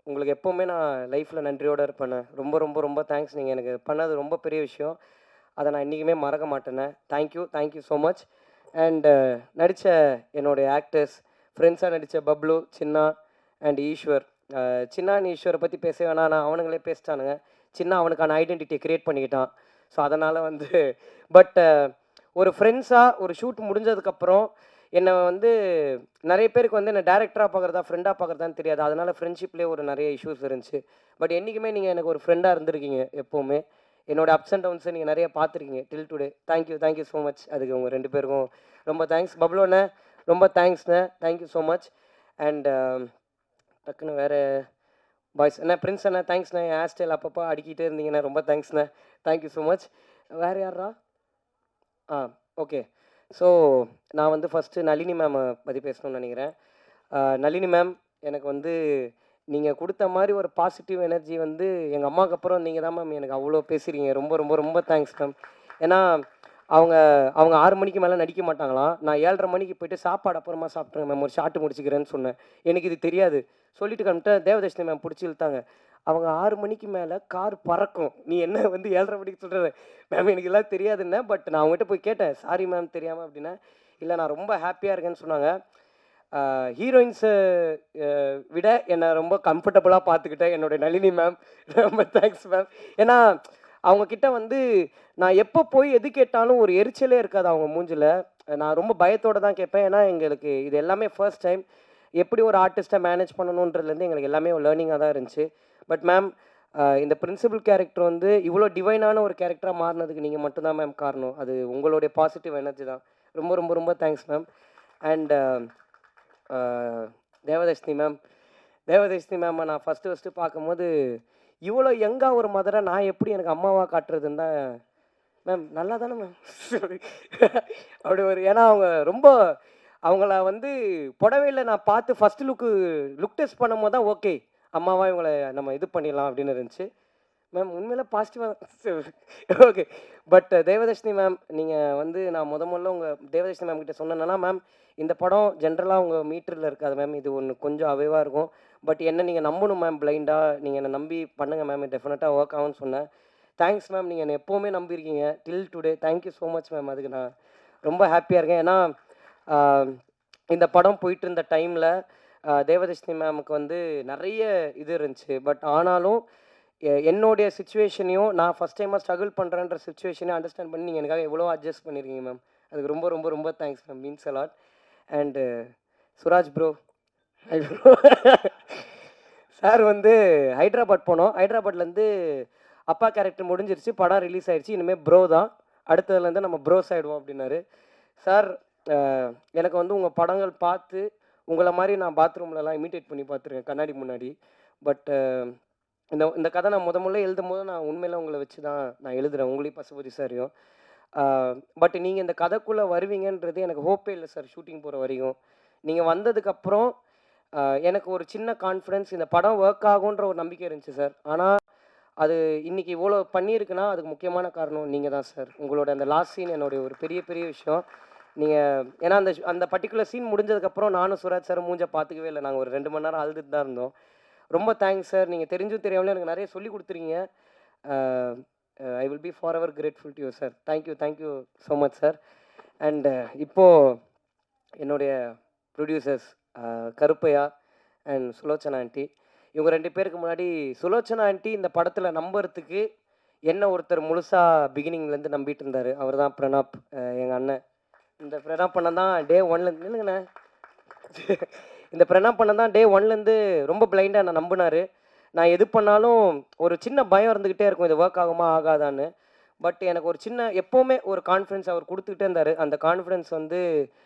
உங்களுக்கு எப்போவுமே நான் லைஃப்பில் நன்றியோடு இருப்பேண்ணே. ரொம்ப ரொம்ப ரொம்ப தேங்க்ஸ். நீங்கள் எனக்கு பண்ணது ரொம்ப பெரிய விஷயம், அதை நான் இன்றைக்குமே மறக்க மாட்டேண்ணே. Thank you so much. அண்டு நடித்த என்னுடைய ஆக்டர்ஸ், ஃப்ரெண்ட்ஸாக நடித்த பப்ளு, சின்னா அண்ட் ஈஸ்வர். சின்னா ஈஸ்வரை பற்றி பேச வேணாம், நான் அவனுங்களே பேசிட்டானுங்க. சின்ன அவனுக்கான ஐடென்டிட்டியை க்ரியேட் பண்ணிக்கிட்டான். ஸோ அதனால் வந்து பட் ஒரு ஃப்ரெண்ட்ஸாக ஒரு ஷூட் முடிஞ்சதுக்கப்புறம் என்னை வந்து நிறைய பேருக்கு வந்து என்னை டேரக்டராக பார்க்குறதா ஃப்ரெண்டாக பார்க்குறதான்னு தெரியாது. அதனால் ஃப்ரெண்ட்ஷிப்லேயே ஒரு நிறைய இஷ்யூஸ் இருந்துச்சு. பட் என்றைக்குமே நீங்கள் எனக்கு ஒரு ஃப்ரெண்டாக இருந்திருக்கீங்க எப்போவுமே. என்னோடய அப்ஸ் அண்ட் டவுன்ஸை நீங்கள் நிறைய பார்த்துருக்கீங்க till today. Thank you so much. அதுக்கு உங்கள் 2 பேருக்கும் ரொம்ப தேங்க்ஸ். பப்ளுண்ணே ரொம்ப தேங்க்ஸ்ண்ணே. Thank you so much. அண்ட் டக்குன்னு வேறு பாய்ஸ் அண்ணா, பிரின்ஸ் அண்ணா தேங்க்ஸ்ண்ணே. என் ஹேர் ஸ்டைல் அப்பப்போ அடிக்கிட்டே இருந்தீங்கண்ணே, ரொம்ப தேங்க்ஸ்ண்ணே. Thank you so much. வேறு யாரா? ஓகே. ஸோ நான் வந்து ஃபஸ்ட்டு நளினி மேமை பற்றி பேசணும்னு நினைக்கிறேன். நளினி மேம், எனக்கு வந்து நீங்கள் கொடுத்த மாதிரி ஒரு பாசிட்டிவ் எனர்ஜி வந்து எங்கள் அம்மாவுக்கு அப்புறம் நீங்கள் தான் மேம் எனக்கு அவ்வளோ பேசுகிறீங்க. ரொம்ப ரொம்ப ரொம்ப தேங்க்ஸ் மேம். ஏன்னா அவங்க 6 மணிக்கு மேலே நடிக்க மாட்டாங்களாம். நான் 7:30 மணிக்கு போய்ட்டு சாப்பாடு அப்புறமா சாப்பிட்றேன் மேம், ஒரு ஷார்ட்டு முடிச்சுக்கிறேன்னு சொன்னேன். எனக்கு இது தெரியாது. சொல்லிட்டு கம்பிட்டேன். தேவதர்ஷினி மேம் பிடிச்சி இழுத்தாங்க. அவங்க 6 மணிக்கு மேலே கார் பறக்கும், நீ என்ன வந்து 7:30 மணிக்கு சொல்கிற மேம், எனக்கு எல்லாம் தெரியாதுன்னே. பட் நான் அவங்ககிட்ட போய் கேட்டேன், சாரி மேம் தெரியாமல் அப்படின்னா. இல்லை நான் ரொம்ப ஹாப்பியாக இருக்கேன்னு சொன்னாங்க. ஹீரோயின்ஸை விட என்னை ரொம்ப கம்ஃபர்டபுளாக பார்த்துக்கிட்டேன் என்னுடைய நளினி மேம். ரொம்ப தேங்க்ஸ் மேம். ஏன்னா அவங்கக்கிட்ட வந்து நான் எப்போ போய் எது கேட்டாலும் ஒரு எரிச்சலே இருக்காது அவங்க மூஞ்சில். நான் ரொம்ப பயத்தோடு தான் கேட்பேன். ஏன்னா எங்களுக்கு இது எல்லாமே ஃபர்ஸ்ட் டைம். எப்படி ஒரு ஆர்டிஸ்ட்டை மேனேஜ் பண்ணணுன்றதுலேருந்து எங்களுக்கு எல்லாமே ஒரு லேர்னிங்காக தான் இருந்துச்சு. பட் மேம், இந்த பிரின்சிபல் கேரக்டர் வந்து இவ்வளோ டிவைனான ஒரு கேரக்டராக மாறினதுக்கு நீங்கள் மட்டும்தான் மேம் காரணம். அது உங்களுடைய பாசிட்டிவ் எனர்ஜி தான். ரொம்ப ரொம்ப ரொம்ப thanks ma'am. And Devadarshini ma'am நான் ஃபஸ்ட்டு பார்க்கும்போது இவ்வளோ யங்காக ஒரு மதரை நான் எப்படி எனக்கு அம்மாவாக காட்டுறதுன்னு தான் மேம். நல்லா தானே மேம் அப்படி ஒரு, ஏன்னா அவங்க ரொம்ப அவங்கள வந்து புடவையில் நான் பார்த்து ஃபஸ்ட்டு லுக் டெஸ்ட் பண்ணும்போது தான் ஓகே அம்மாவாக இவங்களை நம்ம இது பண்ணிடலாம் அப்படின்னு இருந்துச்சு மேம். உண்மையில் பாசிட்டிவாக ஓகே. பட் தேவதர்ஷினி மேம், நீங்கள் வந்து நான் முதல்ல உங்கள் தேவதர்ஷினி மேம் கிட்ட சொன்னேன்னா, மேம் இந்த படம் ஜென்ரலாக உங்கள் மீட்டரில் இருக்காது மேம், இது ஒன்று கொஞ்சம் அவைவாக இருக்கும். பட் என்ன நீங்கள் நம்பணும் மேம், பிளைண்டாக நீங்கள் என்னை நம்பி பண்ணுங்கள் மேம், டெஃபினட்டாக ஒர்க் ஆகும்னு சொன்னேன். தேங்க்ஸ் மேம், நீங்கள் என்னை எப்போவுமே நம்பியிருக்கீங்க till today. Thank you so much ma'am. அதுக்கு நான் ரொம்ப ஹாப்பியாக இருக்கேன். ஏன்னா இந்த படம் போயிட்டு இருந்த டைமில் தேவதர்ஷினி மேமுக்கு வந்து நிறைய இது இருந்துச்சு. பட் ஆனாலும் என்னுடைய சுச்சுவேஷனையும் நான் ஃபஸ்ட் டைமாக ஸ்ட்ரகிள் பண்ணுறேன்ற சுச்சுவேஷனையும் அண்டர்ஸ்டாண்ட் பண்ணி நீங்கள் எனக்காக எவ்வளோ அட்ஜஸ்ட் பண்ணியிருக்கீங்க மேம். அதுக்கு ரொம்ப ரொம்ப ரொம்ப thanks ma'am. Means allot. And Suraj bro. Hi bro. Sir வந்து ஹைதராபாத் போனோம். ஹைதராபாத்லேருந்து அப்பா கேரக்டர் முடிஞ்சிருச்சு, படம் ரிலீஸ் ஆயிடுச்சு, இனிமேல் ப்ரோ தான், அடுத்ததுலேருந்து நம்ம ப்ரோஸ் ஆகிடுவோம் அப்படின்னாரு. சார் எனக்கு வந்து உங்கள் படங்கள் பார்த்து உங்களை மாதிரி நான் பாத்ரூம்லலாம் இமிட்டேட் பண்ணி பார்த்துருக்கேன் கண்ணாடி முன்னாடி. பட் இந்த இந்த கதை நான் முதல்ல எழுதும் போது நான் உண்மையில் உங்களை வச்சு தான் நான் எழுதுகிறேன், உங்களையும் பசுபதி சாரையும். பட் நீங்கள் இந்த கதைக்குள்ளே வருவீங்கன்றது எனக்கு ஹோப்பே இல்லை சார். ஷூட்டிங் போகிற வரைக்கும் நீங்கள் வந்ததுக்கப்புறம் எனக்கு ஒரு சின்ன கான்ஃபிடென்ஸ், இந்த படம் ஒர்க் ஆகுன்ற ஒரு நம்பிக்கை இருந்துச்சு சார். ஆனால் அது இன்றைக்கி இவ்வளோ பண்ணியிருக்குன்னா அதுக்கு முக்கியமான காரணம் நீங்கள் தான் சார். உங்களோட அந்த லாஸ்ட் சீன் என்னுடைய ஒரு பெரிய பெரிய விஷயம். நீங்கள் ஏன்னா அந்த அந்த பர்டிகுலர் சீன் முடிஞ்சதுக்கப்புறம் நானும் சுராஜ் சார் மூஞ்ச பார்த்துக்கவே இல்லை. நாங்கள் ஒரு 2 மணி நேரம் அழுதுட்டு தான் இருந்தோம். ரொம்ப தேங்க்ஸ் சார். நீங்கள் தெரிஞ்சும் தெரியாமலே எனக்கு நிறைய சொல்லி கொடுத்துருக்கீங்க. I will be forever grateful to you sir. Thank you so much sir. And இப்போது என்னுடைய producers Karuppaiah and Sulochana aunty, இவங்க 2 பேருக்கு முன்னாடி சுலோச்சனா ஆண்டி இந்த படத்தில் நம்புறதுக்கு என்ன ஒருத்தர் முழுசாக பிகினிங்லேருந்து நம்பிட்டு இருந்தார். அவர் தான் பிரணாப், எங்கள் அண்ணன். இந்த பிரணாப் பண்ண தான் டே 1லேருந்து நின்னுங்கண்ணே. இந்த பிரணாப் பண்ண தான் டே 1லேருந்து ரொம்ப பிளைண்டாக நான் நம்பினார். நான் எது பண்ணாலும் ஒரு சின்ன பயம் இருந்துக்கிட்டே இருக்கும், இது ஒர்க் ஆகுமா ஆகாதான்னு. பட் எனக்கு ஒரு சின்ன எப்போவுமே ஒரு கான்ஃபிடென்ஸ் அவர் கொடுத்துக்கிட்டே இருந்தார். அந்த கான்ஃபிடென்ஸ் வந்து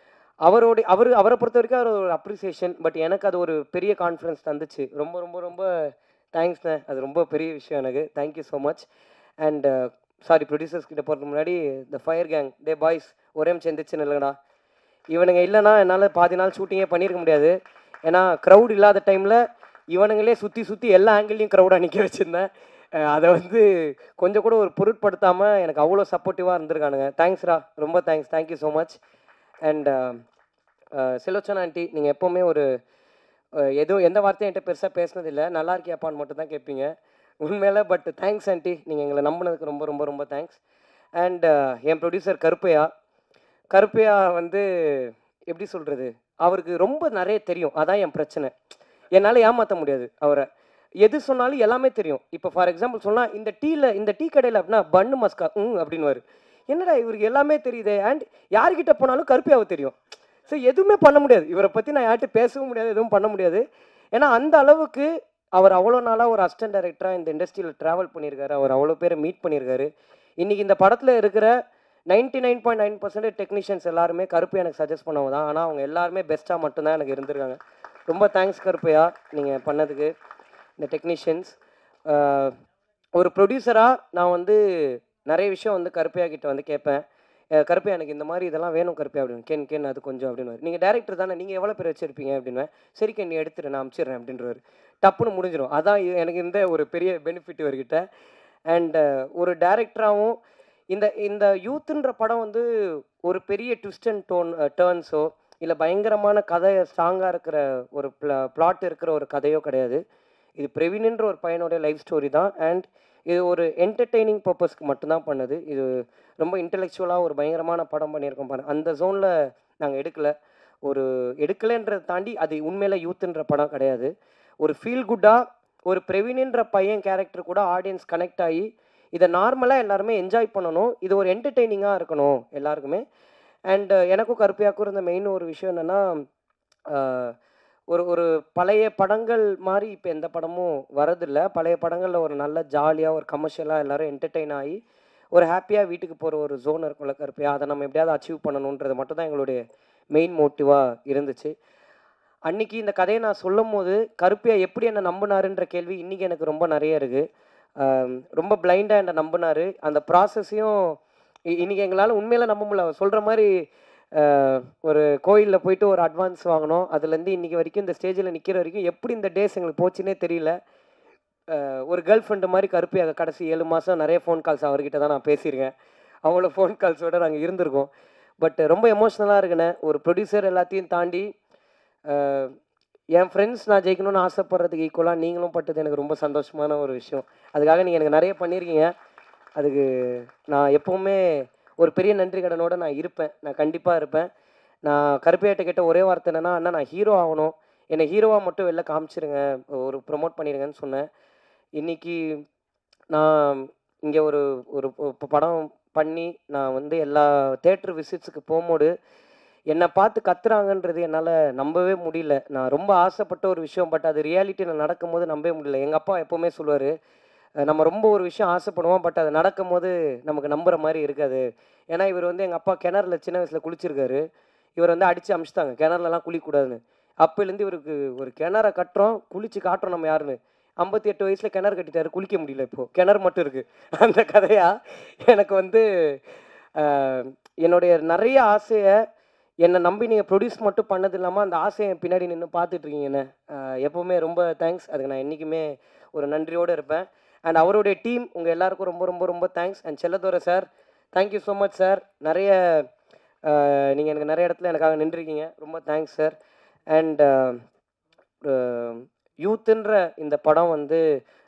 அவரை பொறுத்த வரைக்கும் அவர் ஒரு அப்ரிசியேஷன். பட் எனக்கு அது ஒரு பெரிய கான்ஃபிடென்ஸ் தந்துச்சு. ரொம்ப ரொம்ப ரொம்ப தேங்க்ஸ்ண்ணே. அது ரொம்ப பெரிய விஷயம் எனக்கு. Thank you so much. And sorry, producers கிட்ட போகிறதுக்கு முன்னாடி the fire gang, day boys ஒரே நிமிஷம் எந்திரிச்சுன்னு இல்லைங்கடா. இவனுங்க இல்லைனா என்னால் பாதி நாள் ஷூட்டிங்கே பண்ணியிருக்க முடியாது. ஏன்னா க்ரௌட் இல்லாத டைமில் இவனுங்களே சுற்றி சுற்றி எல்லா ஆங்கிள்லையும் க்ரௌடாக நிற்க வச்சுருந்தேன். அதை வந்து கொஞ்சம் கூட ஒரு பொருட்படுத்தாமல் எனக்கு அவ்வளோ சப்போர்ட்டிவாக இருந்திருக்கானுங்க. தேங்க்ஸ்ரா, ரொம்ப thanks. Thank you so much. And Sulochana aunty, நீங்கள் எப்போவுமே ஒரு எதுவும் எந்த வார்த்தையும் என்கிட்ட பெருசாக பேசினதில்லை, நல்லா இருக்கியாப்பான்னு மட்டும் தான் கேட்பீங்க உண்மையில. பட் தேங்க்ஸ் ஆண்டி, நீங்கள் எங்களை நம்பினதுக்கு ரொம்ப ரொம்ப ரொம்ப தேங்க்ஸ். அண்ட் என் ப்ரொடியூசர் கருப்பையா வந்து எப்படி சொல்கிறது, அவருக்கு ரொம்ப நிறைய தெரியும். அதான் என் பிரச்சனை. என்னால் ஏமாற்ற முடியாது அவரை. எது சொன்னாலும் எல்லாமே தெரியும். இப்போ ஃபார் எக்ஸாம்பிள் சொன்னால் இந்த டீ கடையில் அப்படின்னா பன்னு மஸ்கா அப்படின்னுவார். என்னடா இவருக்கு எல்லாமே தெரியுது. அண்ட் யார்கிட்ட போனாலும் கருப்பையாவை தெரியும். ஸோ எதுவுமே பண்ண முடியாது. இவரை பற்றி நான் யார்கிட்ட பேசவும் முடியாது, எதுவும் பண்ண முடியாது. ஏன்னா அந்த அளவுக்கு அவர் அவ்வளோ நாளாக ஒரு அசிஸ்டன்ட் டைரக்டராக இந்த இண்டஸ்ட்ரியில் ட்ராவல் பண்ணியிருக்காரு. அவர் அவ்வளோ பேரை மீட் பண்ணியிருக்காரு. இன்றைக்கி இந்த படத்தில் இருக்கிற 99.9% டெக்னீஷியன்ஸ் எல்லாருமே கருப்பையா எனக்கு சஜஸ்ட் பண்ணவங்க தான். ஆனால் அவங்க எல்லாருமே பெஸ்ட்டாக மட்டும்தான் எனக்கு இருந்திருக்காங்க. ரொம்ப தேங்க்ஸ் கருப்பையா, நீங்கள் பண்ணதுக்கு. இந்த டெக்னீஷியன்ஸ் ஒரு ப்ரொடியூசராக நான் வந்து நிறைய விஷயம் வந்து கருப்பையா கிட்ட வந்து கேட்பேன். கருப்பையா எனக்கு இந்த மாதிரி இதெல்லாம் வேணும் கருப்பையா அப்படின்னு. கேன் அது கொஞ்சம் அப்படின்னு. நீங்கள் டேரக்டர் தானே, நீங்கள் எவ்வளோ பேர் வச்சுருப்பீங்க அப்படின்வேன். சரி கேன் நீ எடுத்துரு, நான் அனுப்பிச்சிடுறேன் அப்படின்றவர். டப்புன்னு முடிஞ்சிடும். அதான் எனக்கு இந்த ஒரு பெரிய பெனிஃபிட் இவர்கிட்ட. அண்ட் ஒரு டேரக்டராகவும் இந்த யூத்துன்ற படம் வந்து ஒரு பெரிய ட்விஸ்ட் அண்ட் டேர்ன்ஸோ இல்லை பயங்கரமான கதை ஸ்ட்ராங்காக இருக்கிற ஒரு பிளாட் இருக்கிற ஒரு கதையோ கிடையாது. இது பிரவீன்ன்ற ஒரு பையனோட லைஃப் ஸ்டோரி தான். அண்ட் இது ஒரு என்டர்டெய்னிங் பர்பஸ்க்கு மட்டும்தான் பண்ணுது. இது ரொம்ப இன்டெலெக்சுவலாக ஒரு பயங்கரமான படம் பண்ணியிருக்கோம் பாருங்க. அந்த ஜோனில் நாங்கள் எடுக்கலைன்றதை தாண்டி அது உண்மையில யூத்துன்ற படம் கிடையாது. ஒரு ஃபீல் குட்டாக ஒரு பிரவீன்ன்ற பையன் கேரக்டர் கூட ஆடியன்ஸ் கனெக்ட் ஆகி இதை நார்மலாக எல்லாருமே என்ஜாய் பண்ணணும். இது ஒரு என்டர்டெய்னிங்காக இருக்கணும் எல்லாருக்குமே. அண்ட் எனக்கும் கருப்பையாக்கும் இருந்த மெயின் ஒரு விஷயம் என்னென்னா, ஒரு பழைய படங்கள் மாதிரி இப்போ எந்த படமும் வரதில்லை. பழைய படங்களில் ஒரு நல்ல ஜாலியாக ஒரு கமர்ஷியலாக எல்லோரும் என்டர்டெயின் ஆகி ஒரு ஹாப்பியாக வீட்டுக்கு போகிற ஒரு ஜோன் இருக்கும்ல கருப்பையா, அதை நம்ம எப்படியாவது அச்சீவ் பண்ணணுன்றது மட்டும் தான் எங்களுடைய மெயின் மோட்டிவாக இருந்துச்சு. அன்றைக்கி இந்த கதையை நான் சொல்லும் போது கருப்பையா எப்படி என்னை நம்பினாருன்ற கேள்வி இன்றைக்கி எனக்கு ரொம்ப நிறைய இருக்குது. ரொம்ப பிளைண்டாக என்னை நம்பினார். அந்த ப்ராசஸையும் இன்றைக்கி எங்களால் உண்மையில நம்ப முடியல. சொல்கிற மாதிரி ஒரு கோயிலில் போயிட்டு ஒரு அட்வான்ஸ் வாங்கினோம். அதுலேருந்து இன்றைக்கி வரைக்கும் இந்த ஸ்டேஜில் நிற்கிற வரைக்கும் எப்படி இந்த டேஸ் எங்களுக்கு போச்சுன்னே தெரியல. ஒரு கேர்ள் ஃப்ரெண்டு மாதிரி கருப்பையாக கடைசி 7 மாதம் நிறைய ஃபோன் கால்ஸ் அவர்கிட்ட தான் நான் பேசியிருக்கேன். அவ்வளோ ஃபோன் கால்ஸோடு நாங்கள் இருந்திருக்கோம். பட் ரொம்ப எமோஷ்னலாக இருக்குண்ணே. ஒரு ப்ரொடியூசர் எல்லாத்தையும் தாண்டி என் ஃப்ரெண்ட்ஸ் நான் ஜெயிக்கணும்னு ஆசைப்படுறதுக்கு ஈக்குவலாக நீங்களும் பட்டது எனக்கு ரொம்ப சந்தோஷமான ஒரு விஷயம். அதுக்காக நீங்கள் எனக்கு நிறைய பண்ணியிருக்கீங்க. அதுக்கு நான் எப்போவுமே ஒரு பெரிய நன்றி கடனோடு நான் இருப்பேன். நான் கண்டிப்பாக இருப்பேன். நான் கருப்பையாட்ட கேட்ட ஒரே வார்த்தை என்னென்னா, அண்ணா நான் ஹீரோ ஆகணும், என்னை ஹீரோவாக மட்டும் வெளில காமிச்சிருங்க, ஒரு ப்ரொமோட் பண்ணிடுங்கன்னு சொன்னேன். இன்றைக்கி நான் இங்கே ஒரு படம் பண்ணி நான் வந்து எல்லா தேட்டர் விசிட்ஸுக்கு போகும்போது என்னை பார்த்து கத்துறாங்கன்றது என்னால் நம்பவே முடியல. நான் ரொம்ப ஆசைப்பட்ட ஒரு விஷயம், பட் அது ரியாலிட்டியில் நடக்கும்போது நம்பவே முடியல. எங்கள் அப்பா எப்போவுமே சொல்லுவார், நம்ம ரொம்ப ஒரு விஷயம் ஆசைப்படுவோம், பட் அது நடக்கும்போது நமக்கு நம்புற மாதிரி இருக்காது. ஏன்னா இவர் வந்து எங்கள் அப்பா கிணறுல சின்ன வயசில் குளிச்சிருக்காரு. இவர் வந்து அடித்து அமிச்சிட்டாங்க, கிணறுலலாம் குளிக்கக்கூடாதுன்னு. அப்போலேருந்து இவருக்கு ஒரு கிணற கட்டுறோம், குளிச்சு காட்டுறோம் நம்ம யாருன்னு. 58 வயசில் கிணறு கட்டிட்டாரு, குளிக்க முடியல. இப்போது கிணறு மட்டும் இருக்குது. அந்த கதையாக எனக்கு வந்து என்னுடைய நிறைய ஆசையை என்னை நம்பி நீங்கள் ப்ரொடியூஸ் மட்டும் பண்ணது இல்லாமல் அந்த ஆசையை என் பின்னாடி நின்று பார்த்துட்ருக்கீங்க என்ன. எப்போவுமே ரொம்ப தேங்க்ஸ். அதுக்கு நான் என்றைக்குமே ஒரு நன்றியோடு இருப்பேன். அண்ட் அவருடைய டீம் உங்கள் எல்லாருக்கும் ரொம்ப ரொம்ப ரொம்ப thanks. And Chelladurai sir, thank you so much sir. நிறைய நீங்கள் எனக்கு நிறைய இடத்துல எனக்காக நின்றுருக்கீங்க, ரொம்ப தேங்க்ஸ் சார். அண்ட் யூத்துன்ற இந்த படம் வந்து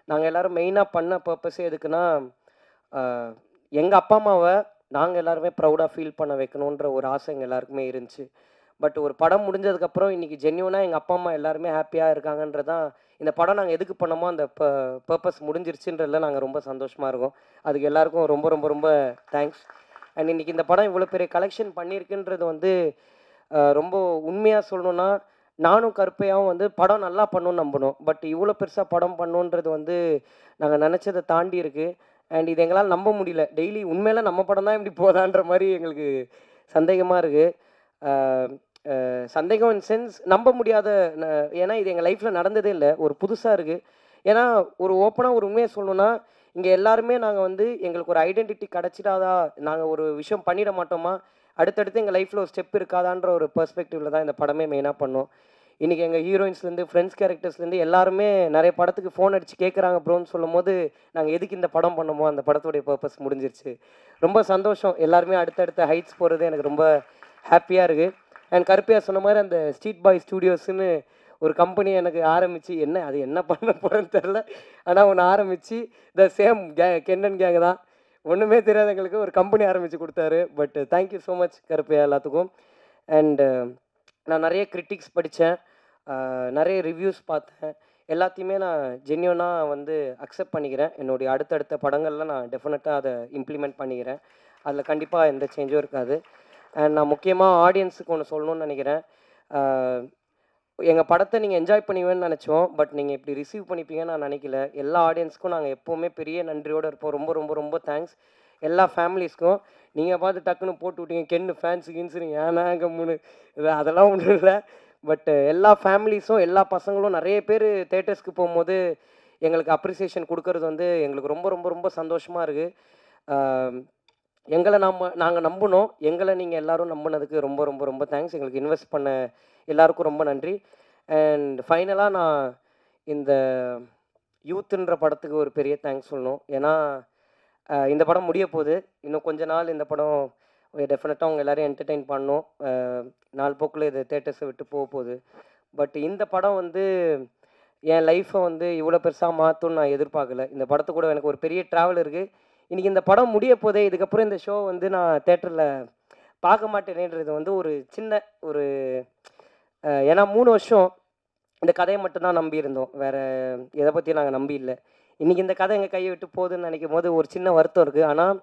நாங்கள் எல்லோரும் மெயினாக பண்ண பர்பஸே எதுக்குன்னா, எங்கள் அப்பா அம்மாவை நாங்கள் எல்லாருமே ப்ரௌடாக ஃபீல் பண்ண வைக்கணுன்ற ஒரு ஆசை எங்கள் எல்லாருக்குமே இருந்துச்சு. பட் ஒரு படம் முடிஞ்சதுக்கப்புறம் இன்றைக்கி ஜென்யூனாக எங்கள் அப்பா அம்மா எல்லாருமே ஹாப்பியாக இருக்காங்கன்றதான் இந்த படம் நாங்கள் எதுக்கு பண்ணமோ அந்த பர்பஸ் முடிஞ்சிருச்சுன்றதில் நாங்கள் ரொம்ப சந்தோஷமாக இருக்கோம். அதுக்கு எல்லாருக்கும் ரொம்ப ரொம்ப ரொம்ப தேங்க்ஸ். அண்ட் இன்றைக்கி இந்த படம் இவ்வளோ பெரிய கலெக்ஷன் பண்ணியிருக்குன்றது வந்து ரொம்ப உண்மையாக சொல்லணுன்னா, நானும் கருப்பையாகவும் வந்து படம் நல்லா பண்ணணும்னு நம்பணும். பட் இவ்வளோ பெருசாக படம் பண்ணணுன்றது வந்து நாங்கள் நினச்சதை தாண்டி இருக்குது. அண்ட் இது எங்களால் நம்ப முடியல. டெய்லி உண்மையில நம்ம படம் தான் இப்படி போதான்ற மாதிரி எங்களுக்கு சந்தேகமாக இருக்குது. சந்தேகம் இன் சென்ஸ் நம்ப முடியாத, ஏன்னா இது எங்கள் லைஃப்பில் நடந்ததே இல்லை, ஒரு புதுசாக இருக்குது. ஏன்னா ஒரு ஓப்பனாக ஒரு உண்மையை சொல்லணுன்னா, இங்கே எல்லாருமே நாங்கள் வந்து எங்களுக்கு ஒரு ஐடென்டிட்டி கிடச்சிடாதா, நாங்கள் ஒரு விஷயம் பண்ணிட மாட்டோமா, அடுத்தடுத்து எங்கள் லைஃப்பில் ஒரு ஸ்டெப் இருக்காதான்ற ஒரு பெர்ஸ்பெக்டிவில் தான் இந்த படமே மெயினாக பண்ணோம். இன்றைக்கி எங்கள் ஹீரோயின்ஸ்லேருந்து ஃப்ரெண்ட்ஸ் கேரக்டர்ஸ்லேருந்து எல்லாருமே நிறைய படத்துக்கு ஃபோன் அடித்து கேட்குறாங்க ப்ரோன்னு சொல்லும் போது, நாங்கள் எதுக்கு இந்த படம் பண்ணமோ அந்த படத்துடைய பர்பஸ் முடிஞ்சிருச்சு. ரொம்ப சந்தோஷம். எல்லாருமே அடுத்தடுத்த ஹைட்ஸ் போகிறது எனக்கு ரொம்ப ஹாப்பியாக இருக்குது. அண்ட் கருப்பையா சொன்ன மாதிரி அந்த ஸ்ட்ரீட் பாய் ஸ்டூடியோஸ்ன்னு ஒரு கம்பெனி எனக்கு ஆரம்பித்து, அது என்ன பண்ண போகிறேன்னு தெரில, ஆனால் ஒன்று ஆரம்பித்து த சேம் கென்னன் கேங் தான், ஒன்றுமே தெரியாத எங்களுக்கு ஒரு கம்பெனி ஆரம்பித்து கொடுத்தாரு. But thank you so much Karuppaiah எல்லாத்துக்கும். அண்டு நான் நிறைய கிரிட்டிக்ஸ் படித்தேன், நிறைய ரிவ்யூஸ் பார்த்தேன். எல்லாத்தையுமே நான் ஜென்யூனாக வந்து அக்செப்ட் பண்ணிக்கிறேன். என்னுடைய அடுத்தடுத்த படங்களில் நான் டெஃபினட்டாக அதை இம்ப்ளிமெண்ட் பண்ணிக்கிறேன். அதில் கண்டிப்பாக எந்த சேஞ்சும் இருக்காது. அண்ட் நான் முக்கியமாக ஆடியன்ஸுக்கு ஒன்று சொல்லணும்னு நினைக்கிறேன். எங்கள் படத்தை நீங்கள் என்ஜாய் பண்ணுவீங்கன்னு நினச்சோம், பட் நீங்கள் இப்படி ரிசீவ் பண்ணிப்பீங்கன்னு நான் நினைக்கல. எல்லா ஆடியன்ஸுக்கும் நாங்கள் எப்போவுமே பெரிய நன்றியோடு இருப்போம். ரொம்ப ரொம்ப ரொம்ப தேங்க்ஸ். எல்லா ஃபேமிலிஸ்க்கும் நீங்கள் பார்த்து டக்குன்னு போட்டு விட்டீங்க கென்னு ஃபேன்ஸு கின்ஸுன்னு, ஏன்னா கம்முன்னு இது அதெல்லாம் ஒன்றும் இல்லை. பட் எல்லா ஃபேமிலிஸும் எல்லா பசங்களும் நிறைய பேர் தேட்டர்ஸ்க்கு போகும்போது எங்களுக்கு அப்ரிசியேஷன் கொடுக்கறது வந்து எங்களுக்கு ரொம்ப ரொம்ப ரொம்ப சந்தோஷமாக இருக்குது. எங்களை நாங்கள் நம்பினோம், எங்களை நீங்கள் எல்லோரும் நம்பினதுக்கு ரொம்ப ரொம்ப ரொம்ப தேங்க்ஸ். எங்களுக்கு இன்வெஸ்ட் பண்ண எல்லாருக்கும் ரொம்ப நன்றி. அண்ட் ஃபைனலாக நான் இந்த யூத்துன்ற படத்துக்கு ஒரு பெரிய தேங்க்ஸ் சொல்லணும். ஏன்னா இந்த படம் முடிய போகுது. இன்னும் கொஞ்ச நாள் இந்த படம் டெஃபினட்டாக அவங்க எல்லோரையும் என்டர்டெயின் பண்ணணும். நாள் போக்கில் இது தேட்டர்ஸை விட்டு போக போகுது. பட் இந்த படம் வந்து என் லைஃப்பை வந்து இவ்வளோ பெருசாக மாற்றும்னு நான் எதிர்பார்க்கல. இந்த படத்து கூட எனக்கு ஒரு பெரிய ட்ராவல் இருக்குது. இன்றைக்கி இந்த படம் முடிய போதே, இதுக்கப்புறம் இந்த ஷோ வந்து நான் தேட்டரில் பார்க்க மாட்டேனேன்றது வந்து ஒரு சின்ன ஒரு ஏன்னா 3 வருஷம் இந்த கதையை மட்டும்தான் நம்பியிருந்தோம், வேறு எதை பற்றியும் நாங்கள் நம்பி இல்லை. இன்றைக்கி இந்த கதை எங்கள் கையை விட்டு போகுதுன்னு நினைக்கும் போது ஒரு சின்ன வருத்தம் இருக்குது. ஆனால்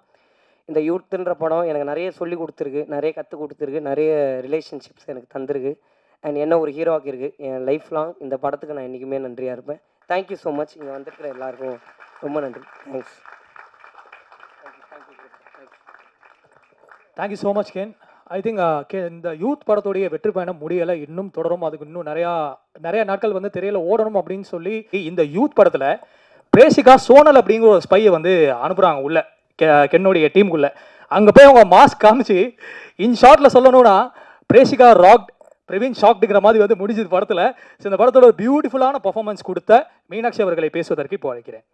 இந்த யூத்துன்ற படம் எனக்கு நிறைய சொல்லி கொடுத்துருக்கு, நிறைய கற்றுக் கொடுத்துருக்கு, நிறைய ரிலேஷன்ஷிப்ஸ் எனக்கு தந்திருக்கு. அண்ட் என்ன ஒரு ஹீரோ ஆக்கியிருக்கு. என் லைஃப் லாங் இந்த படத்துக்கு நான் என்றைக்குமே நன்றியாக இருப்பேன். Thank you so much. இங்கே வந்துருக்கிற எல்லாருக்கும் ரொம்ப நன்றி. Thanks. Thank you so much can. I think இந்த யூத் படத்துடைய வெற்றி பயணம் முடியலை, இன்னும் தொடரும். அதுக்கு இன்னும் நிறைய நாட்கள் வந்து திரையில ஓடணும் அப்படின்னு சொல்லி இந்த யூத் படத்தில் பிரேஷிகா சோனல் அப்படிங்கிற ஒரு ஸ்பையை வந்து அனுப்புகிறாங்க உள்ள கென்னுடைய டீமுக்குள்ளே. அங்கே போய் அவங்க மாஸ்க் காமிச்சு இன் ஷார்ட்டில் சொல்லணும்னா பிரேஷிகா ராக்ட், பிரவீன் ஷாக்டுங்கிற மாதிரி வந்து முடிஞ்சது படத்தில். ஸோ இந்த படத்தோட ஒரு பியூட்டிஃபுல்லான பர்ஃபார்மன்ஸ் கொடுத்த மீனாட்சி அவர்களை பேசுவதற்கு இப்போ அழைக்கிறேன்.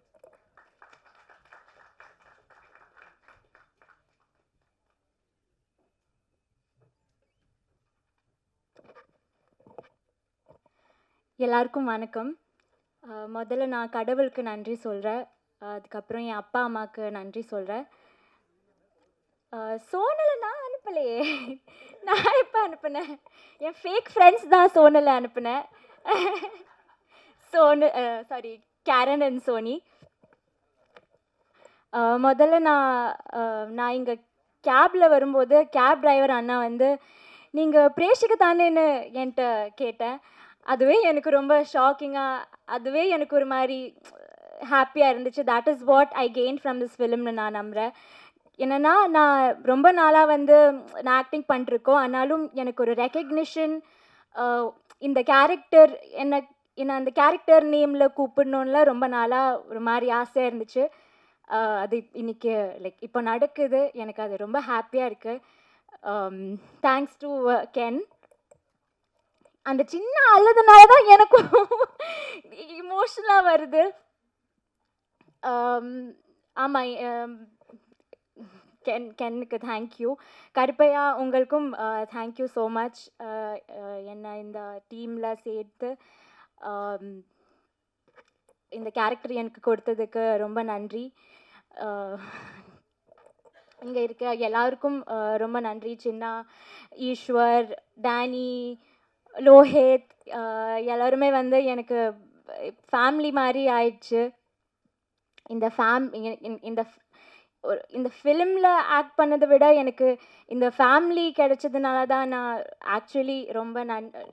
எல்லாருக்கும் வணக்கம். முதல்ல நான் கடவுளுக்கு நன்றி சொல்கிறேன். அதுக்கப்புறம் என் அப்பா அம்மாவுக்கு நன்றி சொல்கிறேன். சோனலை நான் அனுப்பலையே, நான் எப்போ அனுப்புனேன்? என் ஃபேக் ஃப்ரெண்ட்ஸ் தான் சோனலை அனுப்புனேன். Sorry, Karen and Soni. முதல்ல நான் இங்கே கேபில் வரும்போது கேப் டிரைவர் அண்ணா வந்து நீங்கள் பிரேஷுக்கு தானேன்னு என்கிட்ட கேட்டேன். அதுவே எனக்கு ரொம்ப ஷாக்கிங்காக, அதுவே எனக்கு ஒரு மாதிரி ஹாப்பியாக இருந்துச்சு. That is what I gain from this ஃபிலிம்னு நான் நம்புகிறேன். என்னென்னா, நான் ரொம்ப நாளாக வந்து நான் ஆக்டிங் பண்ணிருக்கோம். ஆனாலும் எனக்கு ஒரு ரெக்கக்னிஷன், இந்த கேரக்டர் என்ன அந்த கேரக்டர் நேமில் கூப்பிடணுன்ல ரொம்ப நாளாக ஒரு மாதிரி ஆசையாக இருந்துச்சு. அது இன்னைக்கு லைக் இப்போ நடக்குது. எனக்கு அது ரொம்ப ஹாப்பியாக இருக்குது. Thanks to Ken. அந்த சின்ன அழுதுனால தான் எனக்கும் இமோஷனலாக வருது. ஆமாம், கென்னுக்கு தேங்க்யூ. கருப்பையா உங்களுக்கும் தேங்க்யூ ஸோ மச். என்னை இந்த டீமில் சேர்த்து இந்த கேரக்டர் எனக்கு கொடுத்ததுக்கு ரொம்ப நன்றி. இங்கே இருக்க எல்லாருக்கும் ரொம்ப நன்றி. சின்னா, ஈஸ்வர், டேனி, லோஹித், எல்லாருமே வந்து எனக்கு ஃபேமிலி மாதிரி ஆயிடுச்சு. இந்த ஃபிலிமில் ஆக்ட் பண்ணதை விட எனக்கு இந்த ஃபேமிலி கிடைச்சதுனால தான் நான் ஆக்சுவலி ரொம்ப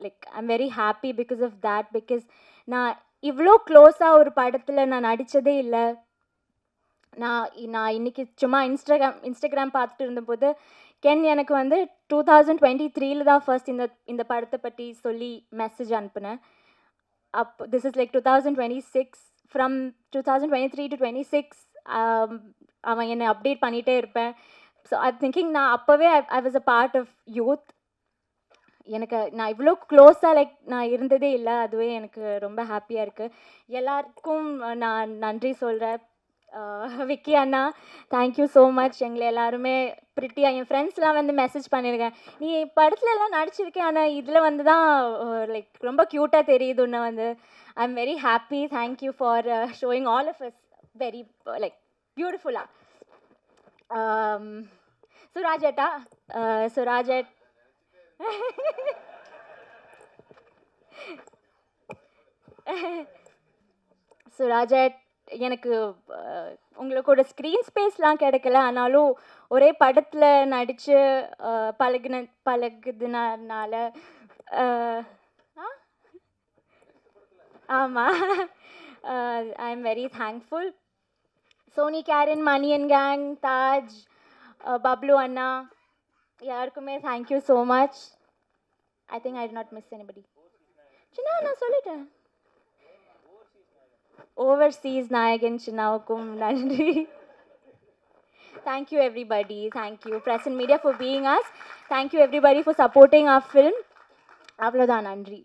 like I'm very happy because of that. Because நான் இவ்வளோ க்ளோஸாக ஒரு படத்தில் நான் நடித்ததே இல்லை. நான் இன்னைக்கு சும்மா இன்ஸ்டாகிராம் பார்த்துட்டு இருந்தபோது கென் எனக்கு வந்து 2023 தான் ஃபர்ஸ்ட் இந்த படத்தை பற்றி சொல்லி மெசேஜ் அனுப்புனேன். This is like 2026. From 2023 to 26 அவன் என்னை அப்டேட் பண்ணிகிட்டே இருப்பேன். ஸோ ஐ திங்கிங் நான் அப்போவே I was a part of Youth. எனக்கு நான் இவ்வளோ க்ளோஸாக லைக் நான் இருந்ததே இல்லை. அதுவே எனக்கு ரொம்ப ஹாப்பியாக இருக்குது. எல்லாருக்கும் நான் நன்றி சொல்கிறேன். விக்கி அண்ணா, தேங்க்யூ ஸோ மச். எங்களை எல்லாருமே ப்ரிட்டியாக என் ஃப்ரெண்ட்ஸ்லாம் வந்து மெசேஜ் பண்ணியிருக்கேன், நீ படத்துல எல்லாம் நடிச்சிருக்கேன், ஆனால் இதில் வந்து தான் லைக் ரொம்ப க்யூட்டாக தெரியுது உன்னை வந்து. I am very happy. Thank you for showing all of us very like பியூட்டிஃபுல்லாக. சுராஜேட்டா, சுராஜேட் சுராஜேட் எனக்கு உங்களோட ஸ்க்ரீன் ஸ்பேஸ்லாம் கிடைக்கல. ஆனாலும் ஒரே படத்தில் நடித்து பழகுதுனால ஆமாம், I am very thankful. Soni, Karen, Mani and gang, Taj, Bablu அண்ணா, யாருக்குமே thank you so much. I think I did not miss anybody. Chinna நான் சொல்லிட்டேன். ஓவர்சீஸ் நாயகன் சின்னாவுக்கும் நன்றி. Thank you everybody. Thank you Press and Media for being us. Thank you everybody for supporting our film. அவ்வளோதான், நன்றி.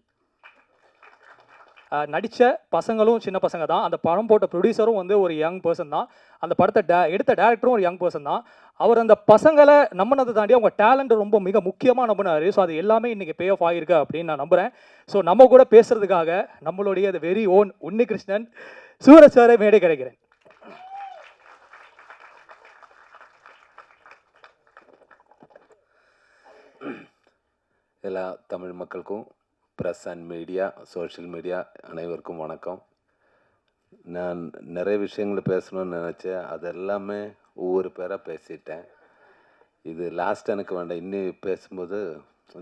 நடித்த பசங்களும் சின்ன பசங்க தான். அந்த படம் போட்ட ப்ரொடியூசரும் வந்து ஒரு யங் பர்சன் தான். அந்த படத்தை எடுத்த டேரக்டரும் ஒரு யங் பர்சன் தான். அவர் அந்த பசங்களை நம்பினதை தாண்டி அவங்க டேலண்ட் ரொம்ப மிக முக்கியமாக நம்பினார். ஸோ அது எல்லாமே இன்றைக்கி பே ஆஃப் ஆகிருக்கு அப்படின்னு நான் நம்புகிறேன். ஸோ நம்ம கூட பேசுகிறதுக்காக நம்மளுடைய வெரி ஓன் உன்னிகிருஷ்ணன் சூரஜ் சாரை மேடை கிடைக்கிறேன். எல்லா தமிழ் மக்களுக்கும், press and media, social media அனைவருக்கும் வணக்கம். நான் நிறைய விஷயங்கள் பேசணும்னு நினச்சேன். அது எல்லாமே ஒவ்வொரு பேராக பேசிட்டேன். இது லாஸ்ட் எனக்கு வேண்டாம். இன்னும் பேசும்போது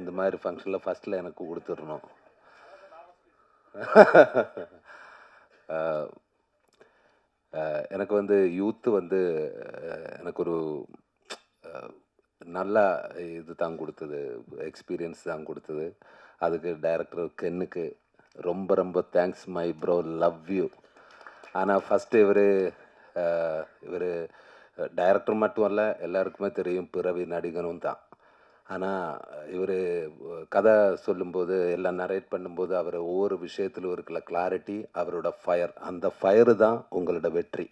இந்த மாதிரி ஃபங்க்ஷனில் ஃபஸ்ட்டில் எனக்கு கொடுத்துடணும். எனக்கு வந்து யூத்து வந்து எனக்கு ஒரு நல்ல இது தான் கொடுத்தது, எக்ஸ்பீரியன்ஸ் தான் கொடுத்தது. அதுக்கு டைரக்டர் கென்னுக்கு ரொம்ப ரொம்ப thanks my bro, love you. ஆனால் ஃபஸ்ட்டு இவர் டைரக்டர் மட்டும் அல்ல, எல்லாருக்குமே தெரியும் பிறவி நடிகனும் தான். ஆனால் இவர் கதை சொல்லும்போது எல்லாம் நரேட் பண்ணும்போது அவர் ஒவ்வொரு விஷயத்திலும் இருக்கிற கிளாரிட்டி, அவரோட ஃபயர், அந்த ஃபயரு தான் உங்களோட வெற்றி.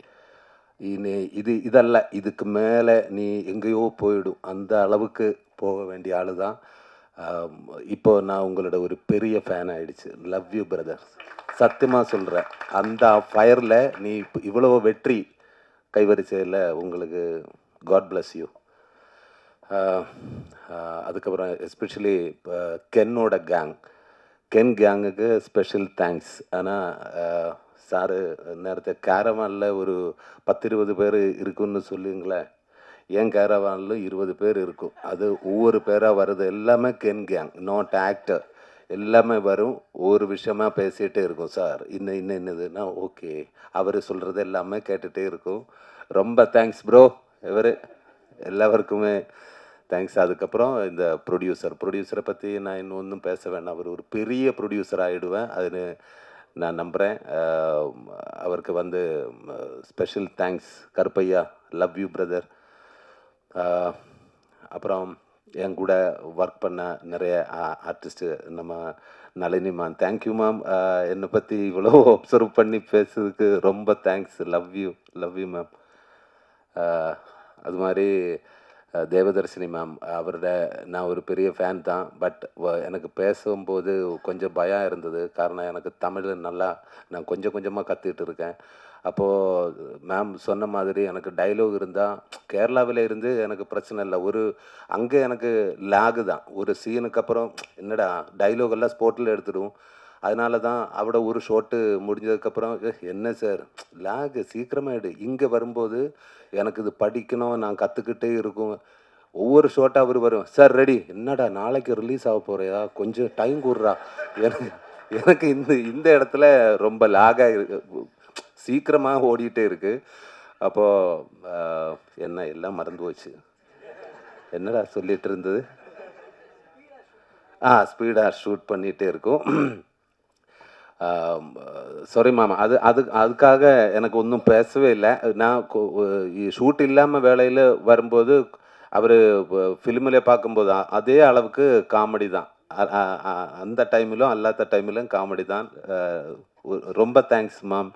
இதல்ல, இதுக்கு மேலே நீ எங்கேயோ போயிடும், அந்த அளவுக்கு போக வேண்டிய ஆள் தான். இப்போ நான் உங்களோட ஒரு பெரிய ஃபேன் ஆகிடுச்சு. லவ் யூ பிரதர், சத்தியமாக சொல்கிறேன். அந்த ஃபயரில் நீ இவ்வளோ வெற்றி கைவரிசையில் உங்களுக்கு காட் பிளஸ் யூ. அதுக்கப்புறம் எஸ்பெஷலி கென்னோட கென் கேங்குக்கு ஸ்பெஷல் தேங்க்ஸ். ஆனால் சாரு நேரத்தை கேரவானில் ஒரு 10-20 பேர் இருக்குன்னு சொல்லுங்களேன். என் கேரவானில் 20 பேர் இருக்கும். அது ஒவ்வொரு பேராக வருது, எல்லாமே கென் கேங், நாட் ஆக்டர். எல்லாமே வரும், ஒவ்வொரு விஷயமா பேசிகிட்டே இருக்கும். சார் இன்னதுன்னா ஓகே, அவர் சொல்கிறது எல்லாமே கேட்டுகிட்டே இருக்கும். ரொம்ப தேங்க்ஸ் ப்ரோ. இவர் எல்லாருக்குமே தேங்க்ஸ். அதுக்கப்புறம் இந்த ப்ரொடியூசரை பற்றி நான் இன்னும் ஒன்றும் பேச வேண்டாம். அவர் ஒரு பெரிய ப்ரொடியூசர் ஆகிடுவேன், அது நான் நம்புகிறேன். அவருக்கு வந்து special thanks. Karuppaiah, love you brother. அப்புறம் என் கூட ஒர்க் பண்ண நிறைய ஆர்டிஸ்ட்டு, நம்ம நளினி மேம், தேங்க்யூ மேம். என்னை பற்றி இவ்வளோ அப்சர்வ் பண்ணி பேசுறதுக்கு ரொம்ப தேங்க்ஸ். Love you ma'am. அது மாதிரி தேவதர்ஷினி மேம், அவரோட நான் ஒரு பெரிய ஃபேன் தான். பட் எனக்கு பேசும்போது கொஞ்சம் பயம் இருந்தது. காரணம், எனக்கு தமிழ் நல்லா நான் கொஞ்சம் கொஞ்சமாக கற்றுக்கிட்டு இருக்கேன். அப்போது மேம் சொன்ன மாதிரி எனக்கு டைலாக் இருந்தால் கேரளாவில் இருந்து எனக்கு பிரச்சனை இல்லை. அங்கே எனக்கு லேகு தான். ஒரு சீனுக்கு அப்புறம் என்னடா டைலாக் எல்லாம் ஸ்போர்ட்டில் எடுத்துடும். அதனால தான் அவட ஒரு ஷோட்டு முடிஞ்சதுக்கப்புறம் என்ன சார் லேகு சீக்கிரமாக இங்கே வரும்போது எனக்கு இது படிக்கணும், நான் கற்றுக்கிட்டே இருக்கும். ஒவ்வொரு ஷோட்டாக அவர் வரும், சார் ரெடி, என்னடா நாளைக்கு ரிலீஸ் ஆக போகிறியா, கொஞ்சம் டைம் கூடுறா. எனக்கு இந்த இடத்துல ரொம்ப லாகாக இருக்கு, சீக்கிரமாக ஓடிட்டே இருக்குது. அப்போது என்ன எல்லாம் மறந்து போச்சு, என்னடா சொல்லிட்டு இருந்தது. ஸ்பீடாக ஷூட் பண்ணிகிட்டே இருக்கும். சாரி மேம், அதுக்காக எனக்கு ஒன்றும் பேசவே இல்லை. நான் ஷூட் இல்லாமல் வேலையில் வரும்போது அவர் ஃபிலிமில் பார்க்கும்போது அதே அளவுக்கு காமெடி தான். அந்த டைமிலும் அல்லாத டைமிலும் காமெடி தான். ரொம்ப தேங்க்ஸ் மேம்,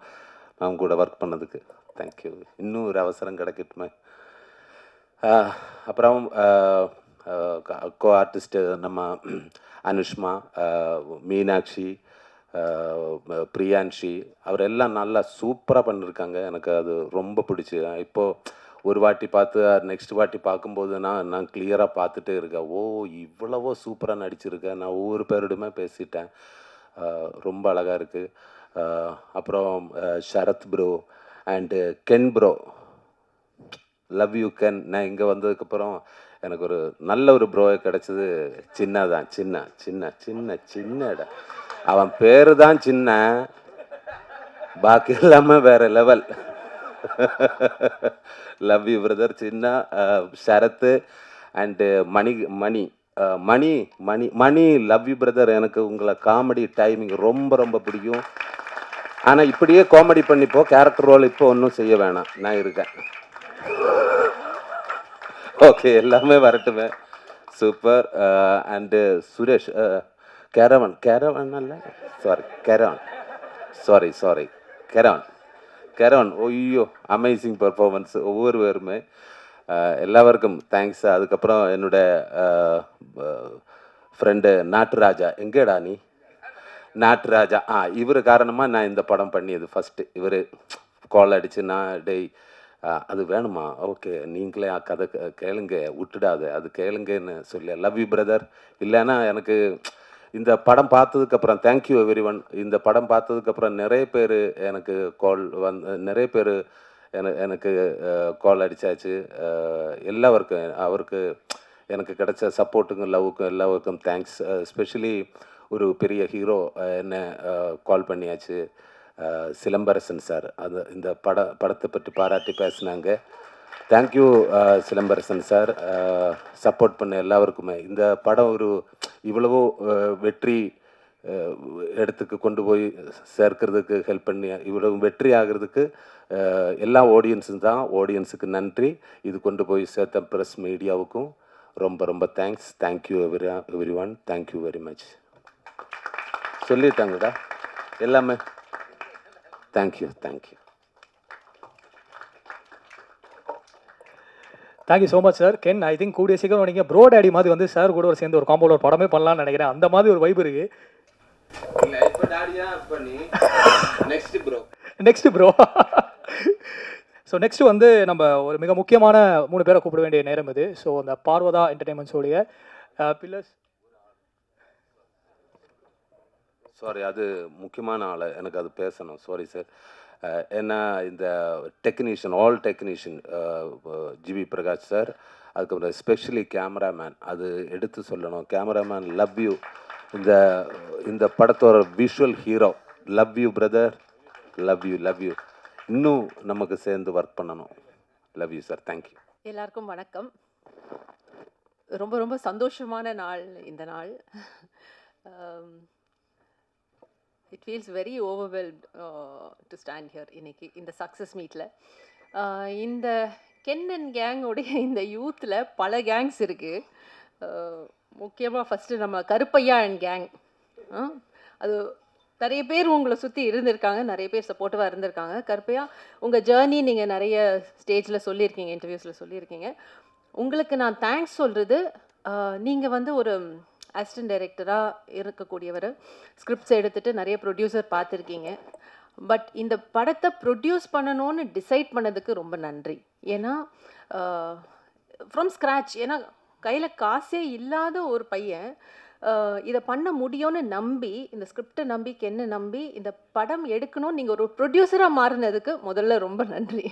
மேம் கூட ஒர்க் பண்ணதுக்கு தேங்க்யூ. இன்னும் ஒரு அவசரம் கிடைக்கட்டுமே. அப்புறம் கோ ஆர்டிஸ்ட்டு நம்ம அனுஷ்மா, மீனாட்சி, பிரியான்ஷி, அவரெல்லாம் நல்லா சூப்பராக பண்ணியிருக்காங்க. எனக்கு அது ரொம்ப பிடிச்சி. இப்போது ஒரு வாட்டி பார்த்து நெக்ஸ்ட் வாட்டி பார்க்கும்போது நான் கிளியராக பார்த்துட்டே இருக்கேன். இவ்வளவோ சூப்பராக நடிச்சிருக்கேன். நான் ஒவ்வொரு பேரோடுமே பேசிட்டேன். ரொம்ப அழகாக இருக்குது. அப்புறம் Sharath bro and Ken bro, love you Ken. நான் இங்கே வந்ததுக்கப்புறம் எனக்கு ஒரு நல்ல ஒரு ப்ரோவை கிடச்சது. சின்ன இடம், அவன் பேர் தான் சின்ன, பாக்கி எல்லாமே வேற level. Love you brother Chinna. Sarath and Mani love you brother. எனக்கு உங்களை காமெடி டைமிங் ரொம்ப பிடிக்கும். ஆனால் இப்படியே காமெடி பண்ணிப்போ, கேரக்டர் ரோல் இப்போ ஒன்றும் செய்ய வேணாம், நான் இருக்கேன். ஓகே, எல்லாமே வரட்டுமே. சூப்பர். அண்டு சுரேஷ், கேரவன் அல்ல, கேரவன். ஐயோ, அமேசிங் பர்ஃபார்மன்ஸ் ஒவ்வொருவருமே. எல்லாருக்கும் தேங்க்ஸ். அதுக்கப்புறம் என்னோட ஃப்ரெண்டு நாட்டுராஜா, எங்கேடா நீ நாட்டுராஜா, இவர் காரணமாக நான் இந்த படம் பண்ணியது ஃபஸ்ட்டு. இவர் கால் அடித்து, நான் டேய் அது வேணுமா, ஓகே நீங்களே கதை கேளுங்க, விட்டுடாது அது கேளுங்கன்னு சொல்லி, லவ் யூ பிரதர். இல்லைன்னா எனக்கு இந்த படம் பார்த்ததுக்கப்புறம் தேங்க்யூ எவ்ரி ஒன். இந்த படம் பார்த்ததுக்கப்புறம் நிறைய பேர் எனக்கு நிறைய பேர் எனக்கு கால் அடித்தாச்சு. எல்லாருக்கும் அவருக்கு எனக்கு கிடைச்ச சப்போர்ட்டுக்கும் லவ்வுக்கும் எல்லாருக்கும் தேங்க்ஸ். ஸ்பெஷலி ஒரு பெரிய ஹீரோ என்ன கால் பண்ணியாச்சு, சிலம்பரசன் சார். இந்த படத்தை பற்றி பாராட்டி பேசினாங்க. தேங்க்யூ சிலம்பரசன் சார், சப்போர்ட் பண்ண எல்லாருக்குமே. இந்த படம் இவ்வளவோ வெற்றி இடத்துக்கு கொண்டு போய் சேர்க்கிறதுக்கு ஹெல்ப் பண்ணி இவ்வளவு வெற்றி ஆகிறதுக்கு எல்லா ஆடியன்ஸுக்கு நன்றி. இது கொண்டு போய் சேர்த்த ப்ரெஸ் மீடியாவுக்கும் ரொம்ப thanks. Thank you everyone, thank you very much. சொல்லிட்டாங்கடா எல்லாமே. Thank you. Thank you so much sir. Ken, I think கூடிய சீக்கிரம் நீங்கள் ப்ரோ டேடி மாதிரி வந்து சார் கூட சேர்ந்து ஒரு காம்போல ஒரு படமே பண்ணலாம்னு நினைக்கிறேன். அந்த மாதிரி ஒரு வைப் இருக்கு. Next bro. ஸோ நெக்ஸ்ட் வந்து நம்ம ஒரு மிக முக்கியமான 3 பேரை கூப்பிட வேண்டிய நேரம் இது. ஸோ அந்த பார்வதா என்டர்டைன்மெண்ட்ஸோடைய பில்லர்ஸ் சாரி, அது முக்கியமான ஆள், எனக்கு அது பேசணும். Sorry sir. ஏன்னா இந்த technician, all technician, GV Prakash sir, அதுக்கப்புறம் எஸ்பெஷலி கேமராமேன், அது எடுத்து சொல்லணும். Cameraman love you. இந்த இந்த படத்தோட visual hero, love you brother, love you, love you. இன்னும் நமக்கு சேர்ந்து ஒர்க் பண்ணணும். Love you sir, thank you. எல்லாருக்கும் வணக்கம். ரொம்ப ரொம்ப சந்தோஷமான நாள் இந்த நாள். It feels very overwhelmed to stand here இன்னைக்கு இந்த சக்ஸஸ் மீட்டில். இந்த கென் அண்ட் கேங்கோடைய இந்த யூத்தில் பல கேங்ஸ் இருக்குது. முக்கியமாக ஃபஸ்ட்டு நம்ம கருப்பையா அண்ட் கேங், அது நிறைய பேர் உங்களை சுற்றி இருந்திருக்காங்க, நிறைய பேர் சப்போர்ட்டிவாக இருந்திருக்காங்க. கருப்பையா, உங்கள் ஜேர்னி நீங்கள் நிறைய ஸ்டேஜில் சொல்லியிருக்கீங்க, இன்டர்வியூஸில் சொல்லியிருக்கீங்க. உங்களுக்கு நான் தேங்க்ஸ் சொல்கிறது, நீங்கள் வந்து ஒரு அசிஸ்டன்ட் டைரக்டராக இருக்கக்கூடியவர், ஸ்கிரிப்ட்ஸ் எடுத்துகிட்டு நிறைய ப்ரொடியூசர் பார்த்துருக்கீங்க. பட் இந்த படத்தை ப்ரொடியூஸ் பண்ணணும்னு டிசைட் பண்ணதுக்கு ரொம்ப நன்றி. ஏன்னா ஃப்ரம் ஸ்க்ராட்ச், ஏன்னா கையில் காசே இல்லாத ஒரு பையன் இதை பண்ண முடியும்னு நம்பி, இந்த ஸ்கிரிப்டை நம்பி, கென்னை நம்பி இந்த படம் எடுக்கணும் நீங்கள் ஒரு ப்ரொடியூசராக மாறினதுக்கு முதல்ல ரொம்ப நன்றி.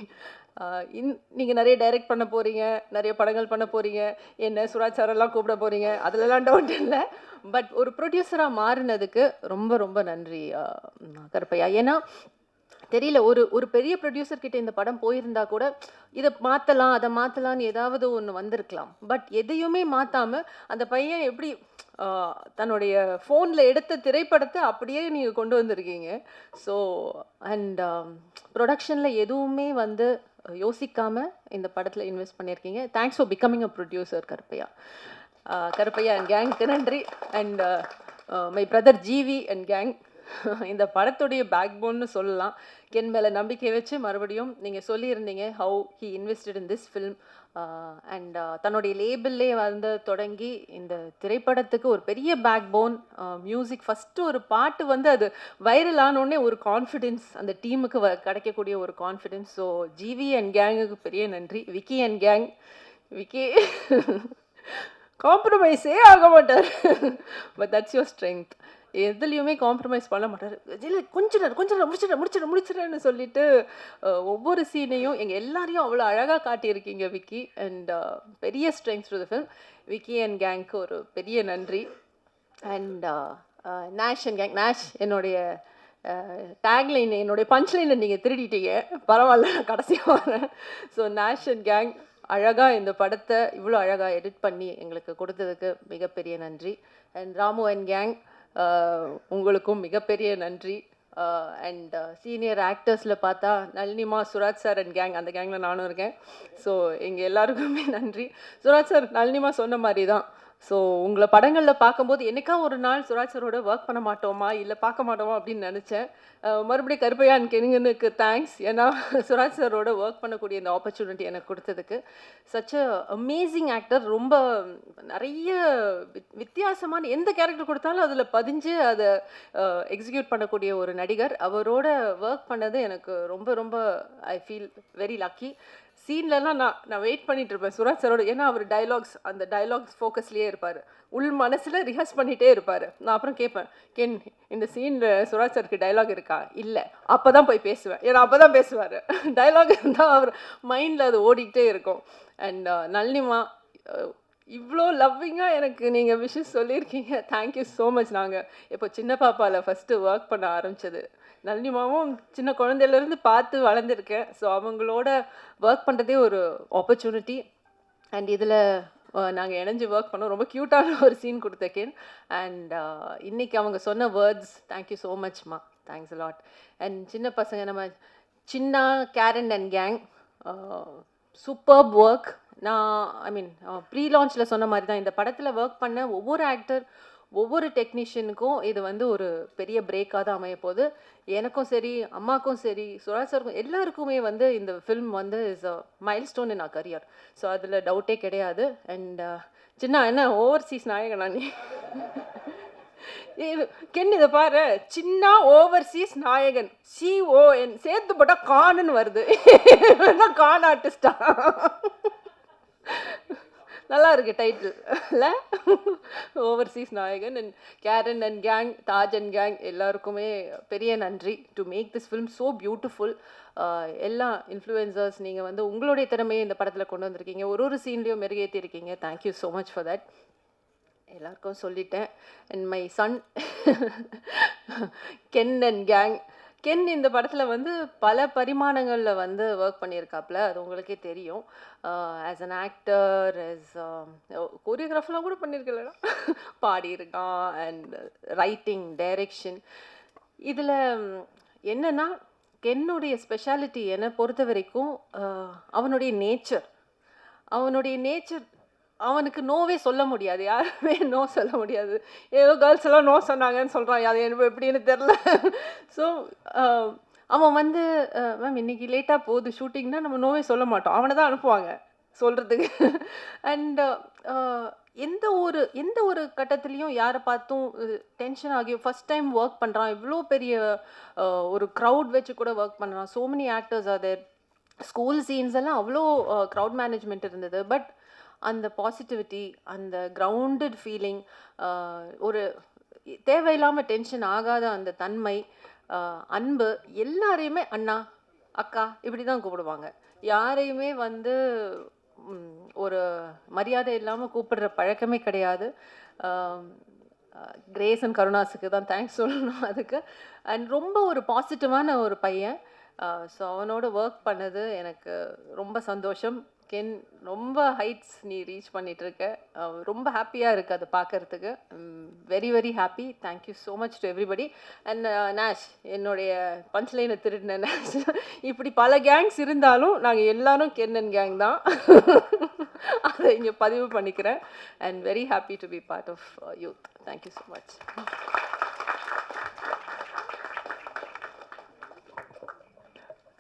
நீங்கள் நிறைய டைரக்ட் பண்ண போகிறீங்க, நிறைய படங்கள் பண்ண போகிறீங்க, என்ன சுராஜ் சாரெல்லாம் கூப்பிட போகிறீங்க, அதிலலாம் டவுட் இல்லை. பட் ஒரு ப்ரொடியூசராக மாறினதுக்கு ரொம்ப ரொம்ப நன்றி கருப்பையா. ஏன்னா தெரியல, ஒரு பெரிய ப்ரொடியூசர்கிட்ட இந்த படம் போயிருந்தா கூட இதை மாற்றலாம், அதை மாற்றலான்னு ஏதாவது ஒன்று வந்திருக்கலாம். பட் எதையுமே மாற்றாமல் அந்த பையன் எப்படி தன்னுடைய ஃபோனில் எடுத்த திரைப்படத்தை அப்படியே நீங்கள் கொண்டு வந்திருக்கீங்க. ஸோ அண்ட் ப்ரொடக்ஷனில் எதுவுமே வந்து யோசிக்காமல் இந்த படத்தில் இன்வெஸ்ட் பண்ணியிருக்கீங்க. Thanks for becoming a producer Karuppaiya. Karuppaiya and கேங்க்கு நன்றி. And my brother GV and gang, இந்த படத்துடைய பேக்போன்னு சொல்லலாம். கென் மேலே நம்பிக்கை வச்சு மறுபடியும் நீங்கள் சொல்லியிருந்தீங்க how he invested in this film. And தன்னுடைய லேபிள்லே வந்து தொடங்கி இந்த திரைப்படத்துக்கு ஒரு பெரிய பேக்போன். மியூசிக் ஃபஸ்ட்டு ஒரு பாட்டு வந்து அது வைரல் ஆனோடனே ஒரு கான்ஃபிடென்ஸ் அந்த டீமுக்கு கிடைக்கக்கூடிய ஒரு கான்ஃபிடென்ஸ். ஸோ ஜிவி அண்ட் கேங்குக்கு பெரிய நன்றி. விக்கி அண்ட் கேங், விக்கி காம்ப்ரமைஸே ஆக மாட்டார். But that's your strength. எதுலேயுமே காம்ப்ரமைஸ் பண்ண மாட்டார். இல்லை கொஞ்ச நேரம் முடிச்சிடறேன்னு சொல்லிட்டு ஒவ்வொரு சீனையும் எங்கள் எல்லாரையும் அவ்வளோ அழகாக காட்டியிருக்கீங்க விக்கி. அண்ட் பெரிய strengths to the film. Vicky and கேங்க்கு ஒரு பெரிய நன்றி. And Nesh and gang, Nesh என்னுடைய டேக்லைன், என்னுடைய பஞ்ச்லைனை நீங்கள் திருடிட்டீங்க, பரவாயில்ல, நான் கடைசியாக வரேன். ஸோ நேஷ் அண்ட் கேங் அழகாக இந்த படத்தை இவ்வளோ அழகாக எடிட் பண்ணி எங்களுக்கு கொடுத்ததுக்கு மிகப்பெரிய நன்றி. அண்ட் ராமு அண்ட் கேங், உங்களுக்கும் மிகப்பெரிய நன்றி. அண்ட் சீனியர் ஆக்டர்ஸில் பார்த்தா நளினிமா, சுராஜ் சார் அண்ட் கேங், அந்த கேங்கில் நானும் இருக்கேன். ஸோ எங்கள் எல்லாருக்குமே நன்றி. சுராஜ் சார், நளினிமா சொன்ன மாதிரி தான். ஸோ உங்களை படங்களில் பார்க்கும்போது என்னைக்கா ஒரு நாள் சுராஜ் சாரோட ஒர்க் பண்ண மாட்டோமா, இல்லை பார்க்க மாட்டோமா அப்படின்னு நினச்சேன். மறுபடியும் கருப்பையா அண்ட் கெனிங்கனுக்கு தேங்க்ஸ். ஏன்னா சுராஜ் சாரோட ஒர்க் பண்ணக்கூடிய இந்த ஆப்பர்ச்சுனிட்டி எனக்கு கொடுத்ததுக்கு. Such a amazing actor. ரொம்ப நிறைய வித்தியாசமான எந்த கேரக்டர் கொடுத்தாலும் அதில் பதிஞ்சு அதை எக்ஸிக்யூட் பண்ணக்கூடிய ஒரு நடிகர். அவரோட ஒர்க் பண்ணது எனக்கு ரொம்ப ரொம்ப ஐ ஃபீல் வெரி லக்கி. சீன்லலாம் நான் வெயிட் பண்ணிட்டு இருப்பேன் சுராஜ் சாரோட. ஏன்னா அவர் டைலாக்ஸ், அந்த டைலாக்ஸ் ஃபோக்கஸ்லேயே இருப்பார், உள் மனசில் ரிஹர்ஸ் பண்ணிகிட்டே இருப்பார். நான் அப்புறம் கேட்பேன், கென் இந்த சீனில் சுராஜ் சாருக்கு டைலாக் இருக்கா? இல்லை, அப்போ தான் போய் பேசுவேன். ஏன்னா அப்போ தான் பேசுவார். டைலாக் இருந்தால் அவர் மைண்டில் அது ஓடிக்கிட்டே இருக்கும். அண்ட் நளினிமா, இவ்வளோ லவ்விங்காக எனக்கு நீங்கள் விஷஸ் சொல்லியிருக்கீங்க. Thank you so much. நாங்கள் இப்போ சின்ன பாப்பாவில் ஃபஸ்ட்டு ஒர்க் பண்ண ஆரம்பித்தது, நளினிமாவும் சின்ன குழந்தையிலேருந்து பார்த்து வளர்ந்துருக்கேன். ஸோ அவங்களோட ஒர்க் பண்ணுறதே ஒரு ஆப்பர்ச்சுனிட்டி. அண்ட் இதில் நாங்கள் இணைஞ்சு ஒர்க் பண்ணோம். ரொம்ப க்யூட்டான ஒரு சீன் கொடுத்தேன். அண்ட் இன்றைக்கி அவங்க சொன்ன வேர்ட்ஸ், தேங்க்யூ ஸோ மச்மா, தேங்க்ஸ் லாட். அண்ட் சின்ன பசங்க நம்ம சின்ன Karen and gang, superb work. நான் ஐ மீன் ப்ரீ லான்ச்சில் சொன்ன மாதிரி தான் இந்த படத்தில் ஒர்க் பண்ண ஒவ்வொரு ஆக்டர், ஒவ்வொரு டெக்னீஷியனுக்கும் இது வந்து ஒரு பெரிய பிரேக்காக தான் அமைய போகுது. எனக்கும் சரி, அம்மாக்கும் சரி, சுராஜ் சாருக்கும், எல்லாருக்குமே வந்து இந்த ஃபில்ம் வந்து is a mile stone in our. So அதில் டவுட்டே கிடையாது. அண்ட் சின்ன என்ன ஓவர்சீஸ் நாயகனா நீ? கென் இதை பாரு, சின்ன ஓவர்சீஸ் நாயகன், CON சேர்த்து போட்டால் காணுன்னு வருது. கான் ஆர்டிஸ்டா? நல்லா இருக்கு டைட்டில் இல்லை? ஓவர்சீஸ் நாயகன் and Karen and gang, Taj and gang எல்லாருக்குமே பெரிய நன்றி to make this film so beautiful. எல்லா இன்ஃப்ளூயன்சர்ஸ் நீங்கள் வந்து உங்களுடைய திறமையை இந்த படத்தில் கொண்டு வந்திருக்கீங்க, ஒரு சீன்லேயும் மெருகேற்றி இருக்கீங்க. Thank you so much for that. எல்லாருக்கும் சொல்லிட்டேன். And my son Ken and gang. Ken இந்த படத்தில் வந்து பல பரிமாணங்களில் வந்து ஒர்க் பண்ணியிருக்காப்புல, அது உங்களுக்கே தெரியும். ஆஸ் அன் ஆக்டர், ஆஸ் கோரியோகிராஃபர்லாம் கூட பண்ணியிருக்கலடா, பாடியிருக்கான். And writing, direction. இதில் என்னென்னா கென்னுடைய ஸ்பெஷாலிட்டி என்னை பொறுத்த வரைக்கும் அவனுடைய நேச்சர். அவனுக்கு நோவே சொல்ல முடியாது, யாருமே நோ சொல்ல முடியாது. ஏதோ கேர்ள்ஸ் எல்லாம் நோ சொன்னாங்கன்னு சொல்கிறான், அது எனக்கு எப்படின்னு தெரில. ஸோ அவன் வந்து மேம் இன்னைக்கு லேட்டாக போகுது ஷூட்டிங்னா நம்ம நோவே சொல்ல மாட்டோம், அவனை தான் அனுப்புவாங்க சொல்கிறதுக்கு. அண்ட் எந்த ஒரு கட்டத்துலேயும் யாரை பார்த்தும் டென்ஷன் ஆகி ஃபஸ்ட் டைம் ஒர்க் பண்ணுறான், இவ்வளோ பெரிய ஒரு க்ரௌட் வச்சு கூட ஒர்க் பண்ணுறான். So many actors are there. School scenes எல்லாம் அவ்வளோ க்ரௌட் மேனேஜ்மெண்ட் இருந்தது. பட் அந்த பாசிட்டிவிட்டி, அந்த கிரவுண்டட் ஃபீலிங், ஒரு தேவையில்லாமல் டென்ஷன் ஆகாத அந்த தன்மை, அன்பு, எல்லாரையுமே அண்ணா அக்கா இப்படி தான் கூப்பிடுவாங்க. யாரையுமே வந்து ஒரு மரியாதை இல்லாமல் கூப்பிடுற பழக்கமே கிடையாது. கிரேஸ் அண்ட் கருணாஸுக்கு தான் தேங்க்ஸ் சொல்லணும் அதுக்கு. அண்ட் ரொம்ப ஒரு பாசிட்டிவான ஒரு பையன். ஸோ அவனோட ஒர்க் பண்ணது எனக்கு ரொம்ப சந்தோஷம். கென், ரொம்ப ஹைட்ஸ் நீ ரீச் பண்ணிகிட்ருக்க, ரொம்ப ஹாப்பியாக இருக்குது அதை பார்க்குறதுக்கு. Very very happy. Thank you so much to everybody. And நேஷ், என்னுடைய பஞ்ச்லைனை திருடின நேஷ். இப்படி பல கேங்ஸ் இருந்தாலும் நாங்கள் எல்லாரும் கென் அண்ட் கேங் தான். அதை இங்கே பதிவு பண்ணிக்கிறேன். And very happy to be part of Youth. Thank you so much.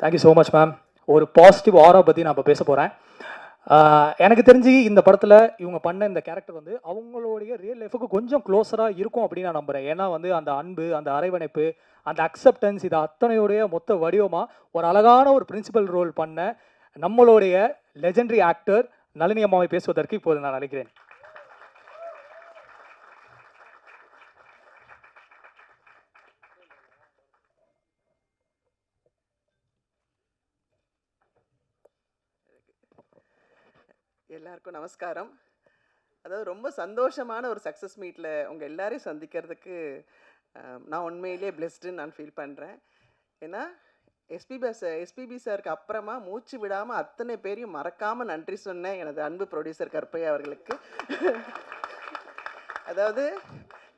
Thank you so much ma'am. ஒரு பாசிட்டிவ் ஆரா பற்றி நான் இப்போ பேச போகிறேன். எனக்கு தெரிஞ்சு இந்த படத்தில் இவங்க பண்ண இந்த கேரக்டர் வந்து அவங்களுடைய ரியல் லைஃபுக்கு கொஞ்சம் க்ளோஸராக இருக்கும் அப்படின்னு நான் நம்புகிறேன். ஏன்னா வந்து அந்த அன்பு, அந்த அரவணைப்பு, அந்த அக்செப்டன்ஸ், இது அத்தனையுடைய மொத்த வடிவமாக ஒரு அழகான ஒரு பிரின்சிபல் ரோல் பண்ண நம்மளுடைய லெஜெண்டரி ஆக்டர் நளினி அம்மாவை பேசுவதற்கு இப்போது நான் நினைக்கிறேன். எல்லாருக்கும் நமஸ்காரம். அதாவது ரொம்ப சந்தோஷமான ஒரு சக்ஸஸ் மீட்டில் உங்கள் எல்லாரையும் சந்திக்கிறதுக்கு நான் உண்மையிலே பிளெஸ்டுன்னு நான் ஃபீல் பண்ணுறேன். ஏன்னா எஸ்பிபி சாருக்கு அப்புறமா மூச்சு விடாமல் அத்தனை பேரையும் மறக்காமல் நன்றி சொன்னேன் எனது அன்பு ப்ரொடியூசர் கற்பையா அவர்களுக்கு. அதாவது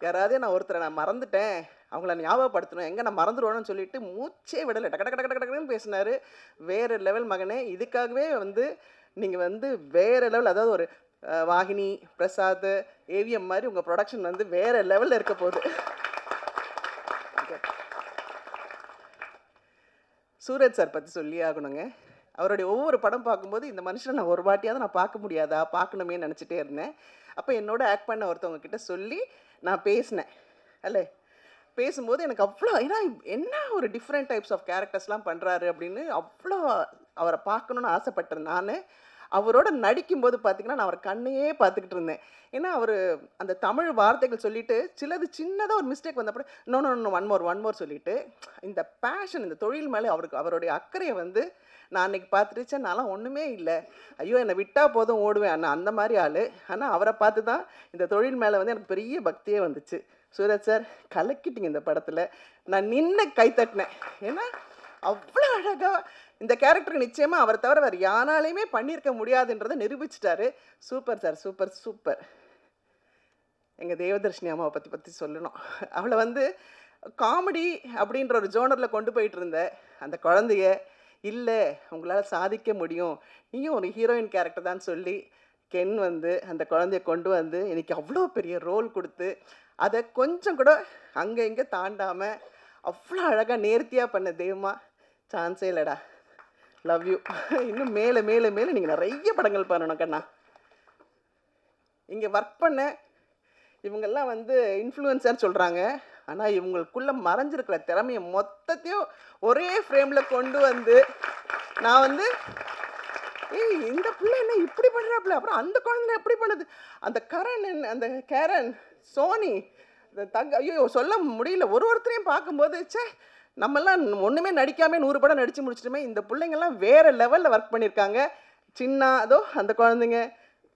யாராவது நான் ஒருத்தரை நான் மறந்துட்டேன், அவங்கள ஞாபகப்படுத்தணும், எங்கே நான் மறந்துடுவேன்னு சொல்லிட்டு மூச்சே விடலை, டக்கு டக்கு டக்கு டக்குன்னு பேசினார். வேறு லெவல் மகனே. இதுக்காகவே வந்து நீங்கள் வந்து வேறு லெவல், அதாவது ஒரு வாகினி, பிரசாத், ஏவிஎம் மாதிரி உங்கள் ப்ரொடக்ஷன் வந்து வேறு லெவலில் இருக்க போகுது. சூரஜ் சார் பற்றி சொல்லி ஆகணுங்க. அவருடைய ஒவ்வொரு படம் பார்க்கும்போது இந்த மனுஷனை நான் ஒரு வாட்டியாவது நான் பார்க்க முடியாதா, பார்க்கணுமே நினச்சிட்டே இருந்தேன். அப்போ என்னோட ஆக்ட் பண்ண ஒருத்தவங்க கிட்ட சொல்லி நான் பேசினேன். அல்ல பேசும்போது எனக்கு அவ்வளோ, ஏன்னா என்ன ஒரு டிஃப்ரெண்ட் டைப்ஸ் ஆஃப் கேரக்டர்ஸ்லாம் பண்ணுறாரு அப்படின்னு அவ்வளோ அவரை பார்க்கணுன்னு ஆசைப்பட்டேன். நான் அவரோட நடிக்கும்போது பார்த்திங்கன்னா நான் அவர் கண்ணையே பார்த்துக்கிட்டு இருந்தேன். ஏன்னா அவர் அந்த தமிழ் வார்த்தைகள் சொல்லிவிட்டு சிலது சின்னதாக ஒரு மிஸ்டேக் வந்தப்போ நோ ஒன் மோர் சொல்லிவிட்டு இந்த பேஷன், இந்த தொழில் மேலே அவருடைய அக்கறையை வந்து நான் அன்றைக்கி பார்த்துருச்சேன். நான்லாம் ஒன்றுமே இல்லை, ஐயோ என்னை விட்டால் போதும் ஓடுவேன் அண்ணா, அந்த மாதிரி ஆள். ஆனால் அவரை பார்த்து தான் இந்த தொழில் மேலே வந்து எனக்கு பெரிய பக்தியே வந்துச்சு. சூரஜ் சார் கலக்கிட்டீங்க இந்த படத்தில். நான் நின்று கைத்தட்டினேன். ஏன்னா அவ்வளோ அழகாக இந்த கேரக்டருக்கு நிச்சயமாக அவரை தவிர வேறு யாராலையுமே பண்ணியிருக்க முடியாதுன்றதை நிரூபிச்சிட்டாரு. Super sir, super super. எங்கள் தேவதர்ஷினி அம்மாவை பற்றி சொல்லணும். அவளை வந்து காமெடி அப்படின்ற ஒரு ஜோனரில் கொண்டு போயிட்டு இருந்த அந்த குழந்தைய, இல்லை உங்களால் சாதிக்க முடியும், நீயும் ஒரு ஹீரோயின் கேரக்டர் தான் சொல்லி கென் வந்து அந்த குழந்தைய கொண்டு வந்து எனக்கு அவ்வளோ பெரிய ரோல் கொடுத்து அதை கொஞ்சம் கூட அங்கே இங்கே தாண்டாமல் அவ்வளோ அழகாக நேர்த்தியாக பண்ண தெய்வமா, சான்ஸே இல்லைடா. Love you. இன்னும் மேலே மேலே மேலே நீங்கள் நிறைய படங்கள் பண்ணணும் கண்ணா. இங்கே ஒர்க் பண்ண இவங்கெல்லாம் வந்து இன்ஃப்ளூயன்சர் சொல்கிறாங்க, ஆனால் இவங்களுக்குள்ளே மறைஞ்சிருக்கிற திறமையை மொத்தத்தையும் ஒரே ஃப்ரேமில் கொண்டு வந்து நான் வந்து ஏய் இந்த பிள்ளை என்ன இப்படி பண்ணுறாப்புல, அப்புறம் அந்த குழந்தை எப்படி பண்ணுது, அந்த அந்த கேரன், சோனி, இந்த ஐயோ சொல்ல முடியல. ஒருத்தரையும் பார்க்கும்போது ச்சே நம்மெல்லாம் ஒன்றுமே நடிக்காமல் 100 படம் நடித்து முடிச்சிட்டுமே, இந்த பிள்ளைங்கள்லாம் வேறு லெவலில் ஒர்க் பண்ணியிருக்காங்க. சின்ன அதோ அந்த குழந்தைங்க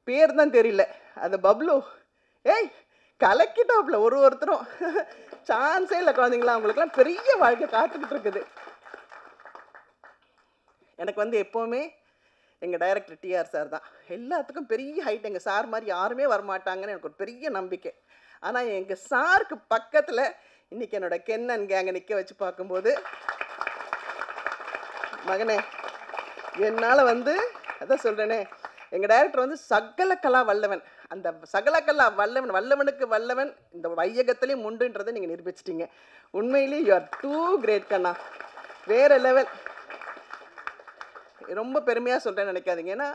பேர் தான் தெரியல, அந்த பப்ளு, ஏய் கலக்கிட்டாப்புல ஒருத்தரும். சான்ஸே இல்லை குழந்தைங்களா, அவங்களுக்குலாம் பெரிய வாழ்க்கை காத்துக்கிட்டு இருக்குது. எனக்கு வந்து எப்போவுமே எங்கள் டைரக்டர் டிஆர் சார் தான் எல்லாத்துக்கும் பெரிய ஹைட். எங்கள் சார் மாதிரி யாருமே வரமாட்டாங்கன்னு எனக்கு ஒரு பெரிய நம்பிக்கை. ஆனால் எங்கள் சாருக்கு பக்கத்தில் இன்றைக்கி என்னோட கென்னன் கேங்கை நிற்க வச்சு பார்க்கும்போது, மகனே என்னால் வந்து அதான் சொல்கிறேனே, எங்கள் டைரக்டர் வந்து சகலகலா வல்லவன். அந்த சகலகலா வல்லவனுக்கு வல்லவன் இந்த வையகத்திலையும் உண்டுன்றதை நீங்கள் நிரூபிச்சிட்டீங்க. உண்மையிலேயே யூ ஆர் டூ கிரேட் கண்ணா, வேறு லெவல். ரொம்ப பெருமையாக சொல்கிறேன்னு நினைக்காதீங்க. ஏன்னா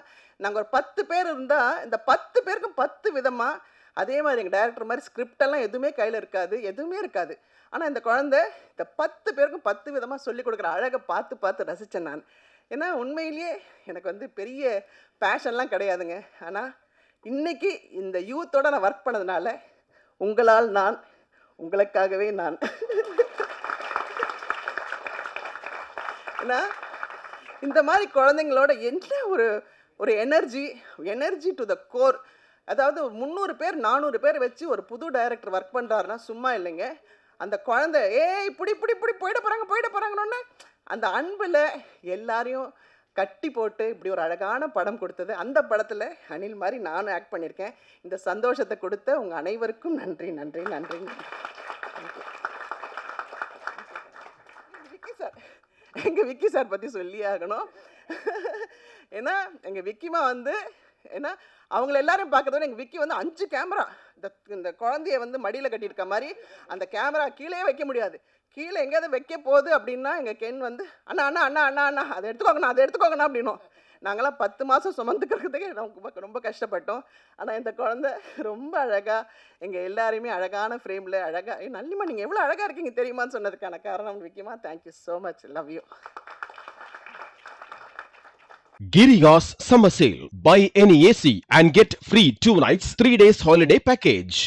நாங்கள் ஒரு 10 பேர் இருந்தால் இந்த 10 பேருக்கும் 10 விதமாக, அதே மாதிரி எங்கள் டைரக்டர் மாதிரி ஸ்கிரிப்டெல்லாம் எதுவுமே கையில் இருக்காது, எதுவுமே இருக்காது. ஆனால் இந்த குழந்தை இந்த 10 பேருக்கும் 10 விதமாக சொல்லிக் கொடுக்குற அழகை பார்த்து பார்த்து ரசித்தேன் நான். ஏன்னா உண்மையிலேயே எனக்கு வந்து பெரிய பேஷன்லாம் கிடையாதுங்க. ஆனால் இன்றைக்கி இந்த யூத்தோட நான் ஒர்க் பண்ணதுனால உங்களால் நான், உங்களுக்காகவே நான். ஏன்னா இந்த மாதிரி குழந்தைங்களோட என்ன ஒரு எனர்ஜி டு த கோர். அதாவது 300 பேர் 400 பேர் வச்சு ஒரு புது டைரக்டர் ஒர்க் பண்ணுறாருன்னா சும்மா இல்லைங்க. அந்த குழந்தை இப்படி போயிட போகிறாங்கன்னு அந்த அன்பில் எல்லாரையும் கட்டி போட்டு இப்படி ஒரு அழகான படம் கொடுத்தது. அந்த படத்தில் அனில் மாதிரி நானும் ஆக்ட் பண்ணியிருக்கேன். இந்த சந்தோஷத்தை கொடுத்த உங்கள் அனைவருக்கும் நன்றி. விக்கி சார், எங்கள் விக்கி சார் பற்றி சொல்லி ஆகணும். ஏன்னா எங்கள் விக்கிமா வந்து ஏன்னா அவங்கள எல்லாரும் பார்க்கறத எங்கள் விக்கி வந்து 5 கேமரா இந்த குழந்தைய வந்து மடியில் கட்டியிருக்க மாதிரி அந்த கேமரா கீழே வைக்க முடியாது. கீழே எங்கேயாவது வைக்க போகுது அப்படின்னா எங்கள் கென் வந்து அண்ணா அண்ணா அண்ணா அண்ணா அண்ணா அதை எடுத்துக்கோங்கண்ணா அப்படின்னும். நாங்களாம் 10 மாதம் சுமந்துக்கிறதுக்கே நமக்கு ரொம்ப கஷ்டப்பட்டோம். ஆனால் இந்த குழந்தை ரொம்ப அழகாக எங்கள் எல்லாரையுமே அழகான ஃப்ரேமில் அழகாக நல்லிமா நீங்கள் எவ்வளோ அழகாக இருக்கீங்க தெரியுமான்னு சொன்னதுக்கான காரணம் விக்கிமா. Thank you so much, love you. Giriga's Summer Sale. Buy any AC and get free 2 nights 3 days holiday package.